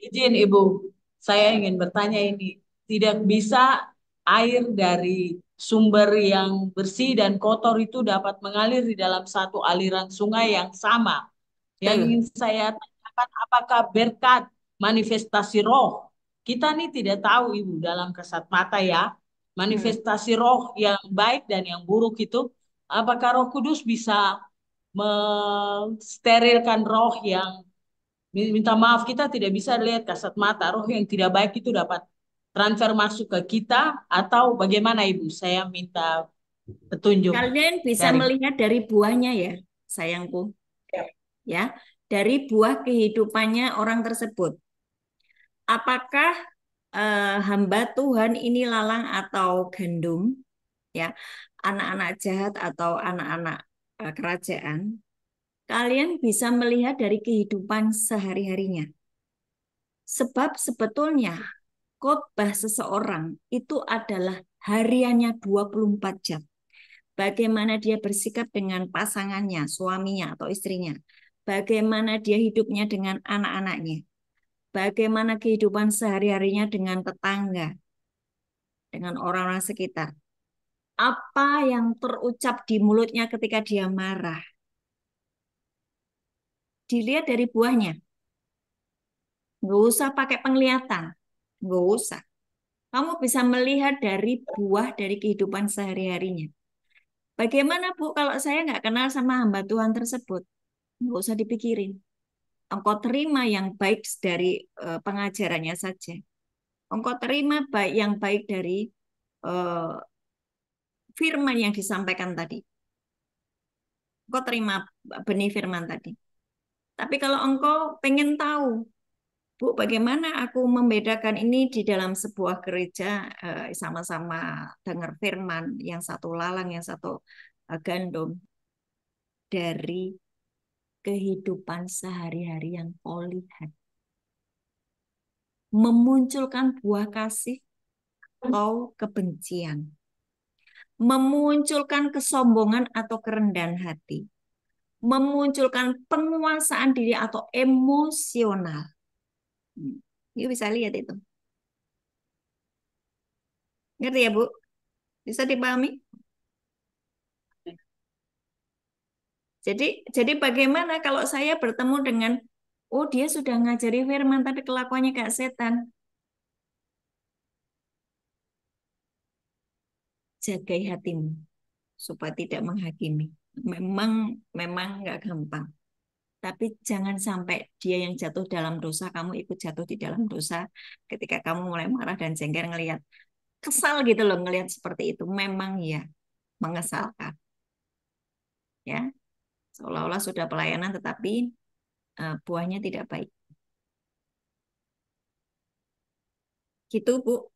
Speaker 4: izin Ibu, saya ingin bertanya ini, tidak bisa air dari sumber yang bersih dan kotor itu dapat mengalir di dalam satu aliran sungai yang sama. Yang ingin
Speaker 2: Betul.
Speaker 4: saya tanyakan, apakah berkat manifestasi roh? Kita nih tidak tahu Ibu dalam kasat mata ya,
Speaker 2: Mm.
Speaker 4: manifestasi roh yang baik dan yang buruk itu, apakah Roh Kudus bisa mensterilkan roh yang, minta maaf, kita tidak bisa lihat kasat mata, roh yang tidak baik itu dapat transfer masuk ke kita atau bagaimana Ibu? Saya minta petunjuk
Speaker 2: Kalian bisa
Speaker 4: dari.
Speaker 2: melihat dari buahnya ya, sayangku, ya, dari buah kehidupannya orang tersebut. Apakah hamba Tuhan ini lalang atau gandum, ya, anak-anak jahat atau anak-anak kerajaan? Kalian bisa melihat dari kehidupan sehari-harinya. Sebab sebetulnya khotbah seseorang itu adalah hariannya 24 jam. Bagaimana dia bersikap dengan pasangannya, suaminya atau istrinya. Bagaimana dia hidupnya dengan anak-anaknya. Bagaimana kehidupan sehari-harinya dengan tetangga, dengan orang-orang sekitar. Apa yang terucap di mulutnya ketika dia marah. Dilihat dari buahnya. Nggak usah pakai penglihatan. Nggak usah. Kamu bisa melihat dari buah dari kehidupan sehari-harinya. Bagaimana Bu kalau saya nggak kenal sama hamba Tuhan tersebut? Nggak usah dipikirin. Engkau terima yang baik dari pengajarannya saja. Engkau terima baik yang baik dari eh, firman yang disampaikan tadi. Engkau terima benih firman tadi. Tapi kalau engkau pengen tahu, Bu, bagaimana aku membedakan ini di dalam sebuah gereja sama-sama dengar firman, yang satu lalang, yang satu gandum, dari kehidupan sehari-hari yang kau lihat. Memunculkan buah kasih atau kebencian. Memunculkan kesombongan atau kerendahan hati. Memunculkan penguasaan diri atau emosional. Yuk bisa lihat itu. Ngerti ya, Bu? Bisa dipahami? Jadi bagaimana kalau saya bertemu dengan, oh dia sudah ngajari firman tapi kelakuannya kayak setan. Jagai hatimu supaya tidak menghakimi. Memang memang nggak gampang. Tapi jangan sampai dia yang jatuh dalam dosa, kamu ikut jatuh di dalam dosa. Ketika kamu mulai marah dan jengkel ngelihat, kesal gitu loh ngelihat seperti itu. Memang ya mengesalkan. Ya, seolah-olah sudah pelayanan tetapi buahnya tidak baik. Gitu, Bu.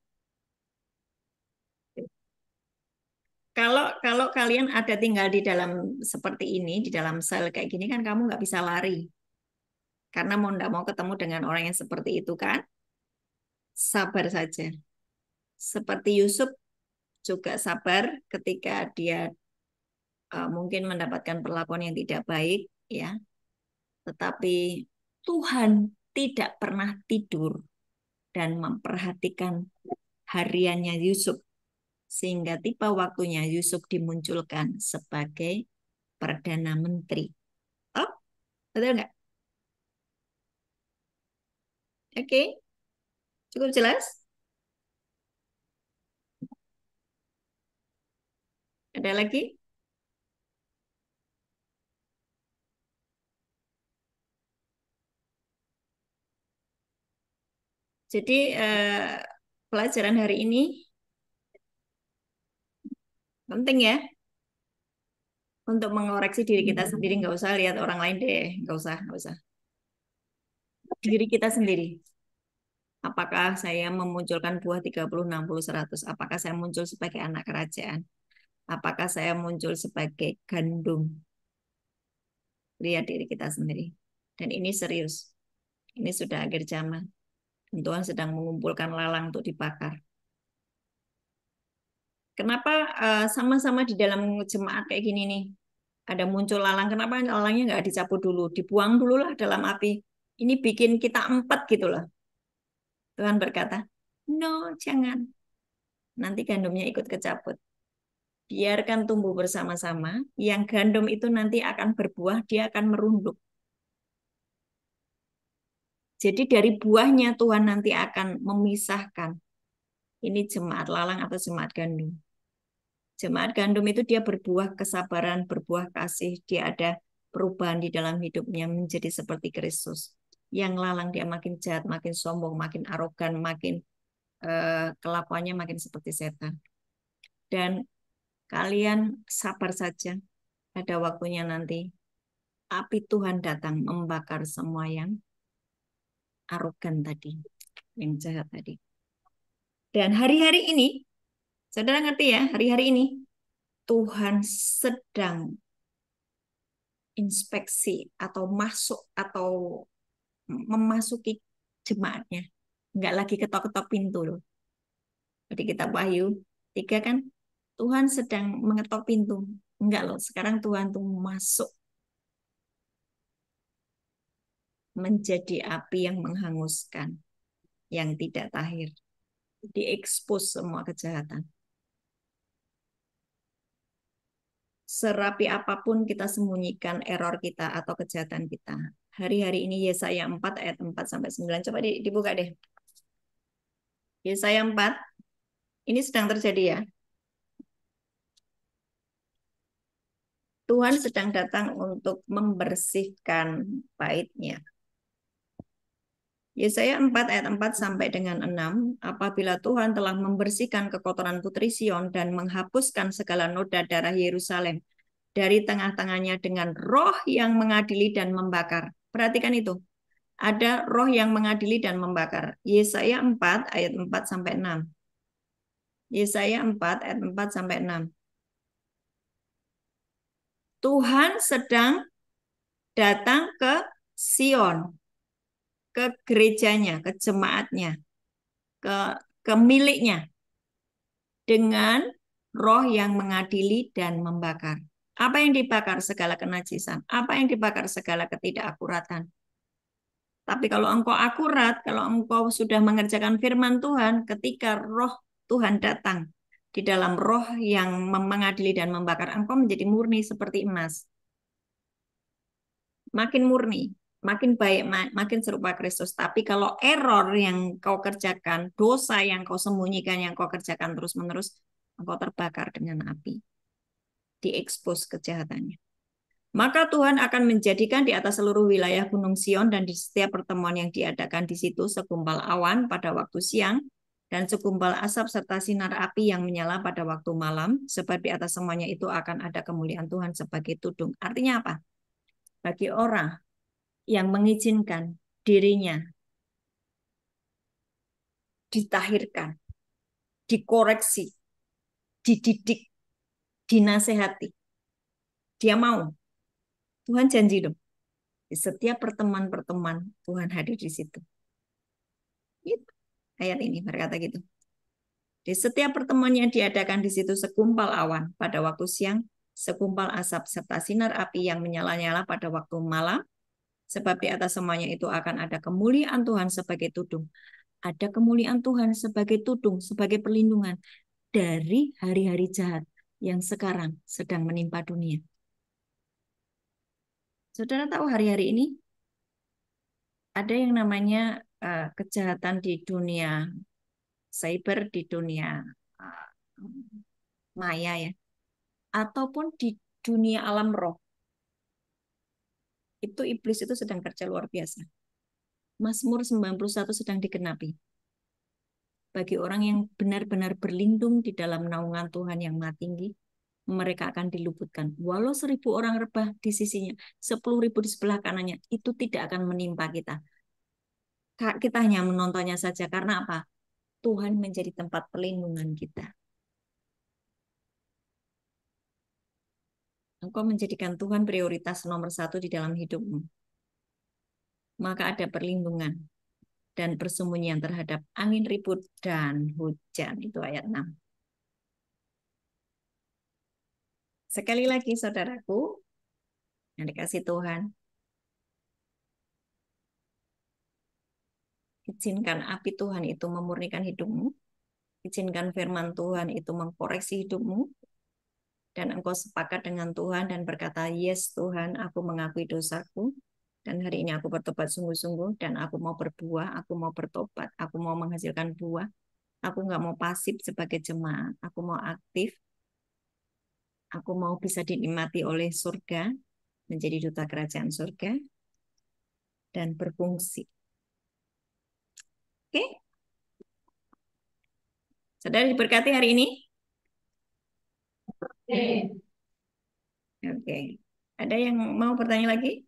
Speaker 2: Kalau kalau kalian ada tinggal di dalam seperti ini, di dalam sel kayak gini kan kamu nggak bisa lari. Karena mau nggak mau ketemu dengan orang yang seperti itu kan, sabar saja. Seperti Yusuf juga sabar ketika dia mungkin mendapatkan perlakuan yang tidak baik, ya. Tetapi Tuhan tidak pernah tidur dan memperhatikan hariannya Yusuf sehingga tiba waktunya Yusuf dimunculkan sebagai perdana menteri. Oh, betul nggak? Oke, cukup jelas? Ada lagi? Jadi pelajaran hari ini penting ya untuk mengoreksi diri kita sendiri. Nggak usah lihat orang lain deh, nggak usah. Diri kita sendiri. Apakah saya memunculkan buah 30, 60, 100? Apakah saya muncul sebagai anak kerajaan? Apakah saya muncul sebagai gandum? Lihat diri kita sendiri. Dan ini serius. Ini sudah akhir zaman. Dan Tuhan sedang mengumpulkan lalang untuk dibakar. Kenapa sama-sama di dalam jemaat kayak gini nih? Ada muncul lalang, kenapa lalangnya nggak dicabut dulu? Dibuang dulu lah dalam api. Ini bikin kita empat gitu loh. Tuhan berkata, no, jangan. Nanti gandumnya ikut kecabut. Biarkan tumbuh bersama-sama. Yang gandum itu nanti akan berbuah, dia akan merunduk. Jadi dari buahnya Tuhan nanti akan memisahkan. Ini jemaat lalang atau jemaat gandum. Jemaat gandum itu dia berbuah kesabaran, berbuah kasih. Dia ada perubahan di dalam hidupnya menjadi seperti Kristus. Yang lalang dia makin jahat, makin sombong, makin arogan, makin kelakuannya makin seperti setan. Dan kalian sabar saja. Ada waktunya nanti api Tuhan datang membakar semua yang arogan tadi, yang jahat tadi. Dan hari-hari ini, saudara ngerti ya, hari-hari ini Tuhan sedang inspeksi atau masuk atau memasuki jemaatnya. Enggak lagi ketok-ketok pintu loh. Jadi kita Wahyu 3 kan, Tuhan sedang mengetok pintu. Enggak loh, sekarang Tuhan tuh masuk menjadi api yang menghanguskan, yang tidak tahir. Diekspos semua kejahatan. Serapi apapun kita sembunyikan error kita atau kejahatan kita. Hari-hari ini Yesaya 4 ayat 4-9. Coba dibuka deh. Yesaya 4. Ini sedang terjadi ya. Tuhan sedang datang untuk membersihkan baitnya. Yesaya 4 ayat 4 sampai dengan 6. Apabila Tuhan telah membersihkan kekotoran putri Sion dan menghapuskan segala noda darah Yerusalem dari tengah-tengahnya dengan roh yang mengadili dan membakar. Perhatikan itu. Ada roh yang mengadili dan membakar. Yesaya 4 ayat 4 sampai 6. Yesaya 4 ayat 4 sampai 6. Tuhan sedang datang ke Sion, ke gerejanya, ke jemaatnya, ke miliknya, dengan roh yang mengadili dan membakar. Apa yang dibakar? Segala kenajisan. Apa yang dibakar? Segala ketidakakuratan. Tapi kalau engkau akurat, kalau engkau sudah mengerjakan firman Tuhan, ketika roh Tuhan datang di dalam roh yang mengadili dan membakar, engkau menjadi murni seperti emas. Makin murni, makin baik, makin serupa Kristus. Tapi kalau error yang kau kerjakan, dosa yang kau sembunyikan, yang kau kerjakan terus-menerus, engkau terbakar dengan api. Diekspos kejahatannya. Maka Tuhan akan menjadikan di atas seluruh wilayah Gunung Sion dan di setiap pertemuan yang diadakan di situ segumpal awan pada waktu siang dan segumpal asap serta sinar api yang menyala pada waktu malam, sebab di atas semuanya itu akan ada kemuliaan Tuhan sebagai tudung. Artinya apa? Bagi orang yang mengizinkan dirinya ditahirkan, dikoreksi, dididik, dinasehati, dia mau. Tuhan janji dong. Di setiap pertemuan-pertemuan Tuhan hadir di situ. Gitu. Ayat ini berkata gitu. Di setiap pertemuan yang diadakan di situ segumpal awan pada waktu siang, segumpal asap serta sinar api yang menyala-nyala pada waktu malam, sebab di atas semuanya itu akan ada kemuliaan Tuhan sebagai tudung. Ada kemuliaan Tuhan sebagai tudung, sebagai perlindungan dari hari-hari jahat yang sekarang sedang menimpa dunia. Saudara tahu hari-hari ini ada yang namanya kejahatan di dunia cyber, di dunia maya ya, ataupun di dunia alam roh. Itu iblis itu sedang kerja luar biasa. Mazmur 91 sedang digenapi. Bagi orang yang benar-benar berlindung di dalam naungan Tuhan yang Maha Tinggi, mereka akan diluputkan. Walau 1000 orang rebah di sisinya, 10.000 di sebelah kanannya, itu tidak akan menimpa kita. Kita hanya menontonnya saja. Karena apa? Tuhan menjadi tempat perlindungan kita. Engkau menjadikan Tuhan prioritas nomor 1 di dalam hidupmu. maka ada perlindungan dan persembunyian terhadap angin ribut dan hujan. Itu ayat 6. Sekali lagi saudaraku, yang dikasih Tuhan, izinkan api Tuhan itu memurnikan hidupmu, izinkan firman Tuhan itu mengkoreksi hidupmu, dan engkau sepakat dengan Tuhan dan berkata, yes Tuhan, aku mengakui dosaku, dan hari ini aku bertobat sungguh-sungguh, dan aku mau berbuah, aku mau bertobat, aku mau menghasilkan buah, aku nggak mau pasif sebagai jemaat, aku mau aktif, aku mau bisa dinikmati oleh surga, menjadi duta kerajaan surga, dan berfungsi. Oke? Saudara diberkati hari ini? Oke. Ada yang mau bertanya lagi?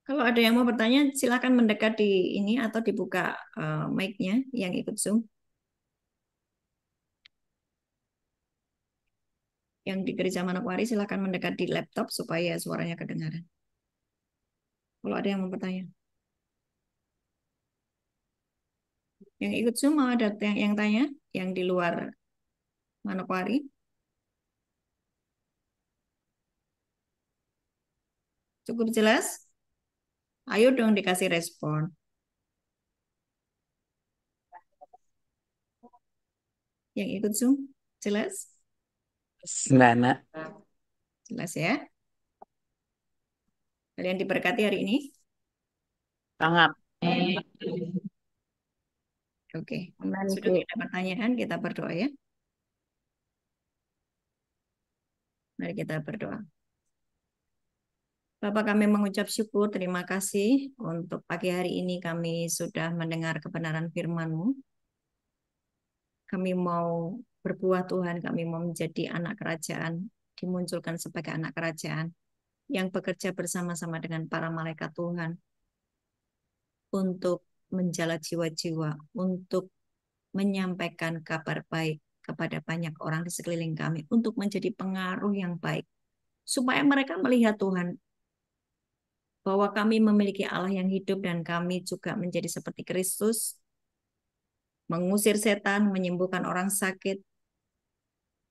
Speaker 2: Kalau ada yang mau bertanya, silakan mendekat di ini atau dibuka mic-nya yang ikut Zoom. Yang di Gereja Manokwari silakan mendekat di laptop supaya suaranya kedengaran. Kalau ada yang mau bertanya. Yang ikut Zoom mau ada yang tanya? Yang di luar Manokwari? Cukup jelas? Ayo dong dikasih respon. Yang ikut Zoom? Jelas?
Speaker 5: Enggak, Nak.
Speaker 2: Jelas ya? Kalian diberkati hari ini?
Speaker 5: Sangat.
Speaker 2: Oke.
Speaker 5: Aman,
Speaker 2: Sudah
Speaker 5: Bu.
Speaker 2: tidak ada pertanyaan, kita berdoa ya. Mari kita berdoa. Bapak, kami mengucap syukur, terima kasih untuk pagi hari ini kami sudah mendengar kebenaran firman-Mu. Kami mau berbuah Tuhan, kami mau menjadi anak kerajaan, dimunculkan sebagai anak kerajaan yang bekerja bersama-sama dengan para malaikat Tuhan untuk menjala jiwa-jiwa, untuk menyampaikan kabar baik kepada banyak orang di sekeliling kami, untuk menjadi pengaruh yang baik, supaya mereka melihat Tuhan, bahwa kami memiliki Allah yang hidup dan kami juga menjadi seperti Kristus, mengusir setan, menyembuhkan orang sakit,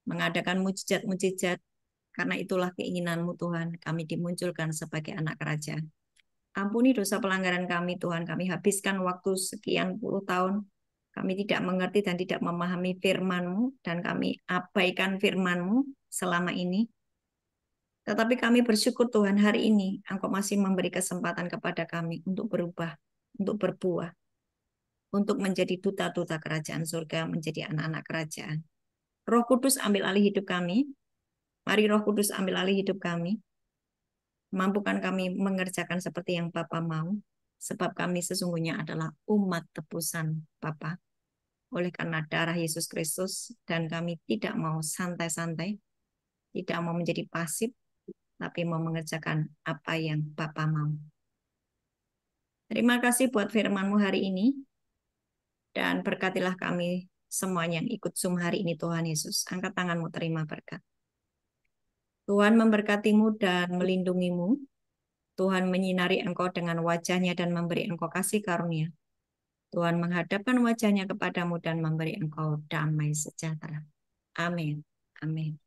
Speaker 2: mengadakan mujizat-mujizat. Karena itulah keinginanmu Tuhan, kami dimunculkan sebagai anak kerajaan. Ampuni dosa pelanggaran kami Tuhan, kami habiskan waktu sekian puluh tahun, kami tidak mengerti dan tidak memahami firman-Mu, dan kami abaikan firman-Mu selama ini. Tetapi kami bersyukur Tuhan hari ini Engkau masih memberi kesempatan kepada kami untuk berubah, untuk berbuah, untuk menjadi duta-duta kerajaan surga, menjadi anak-anak kerajaan. Roh Kudus ambil alih hidup kami. Mari Roh Kudus ambil alih hidup kami. Mampukan kami mengerjakan seperti yang Bapa mau, sebab kami sesungguhnya adalah umat tebusan Bapa. Oleh karena darah Yesus Kristus, dan kami tidak mau santai-santai, tidak mau menjadi pasif, tapi mau mengerjakan apa yang Bapa mau. Terima kasih buat firman-Mu hari ini, dan berkatilah kami semuanya yang ikut Zoom hari ini Tuhan Yesus. Angkat tanganmu, terima berkat. Tuhan memberkatimu dan melindungimu. Tuhan menyinari engkau dengan wajah-Nya dan memberi engkau kasih karunia. Tuhan menghadapkan wajah-Nya kepadamu dan memberi engkau damai sejahtera. Amin. Amin.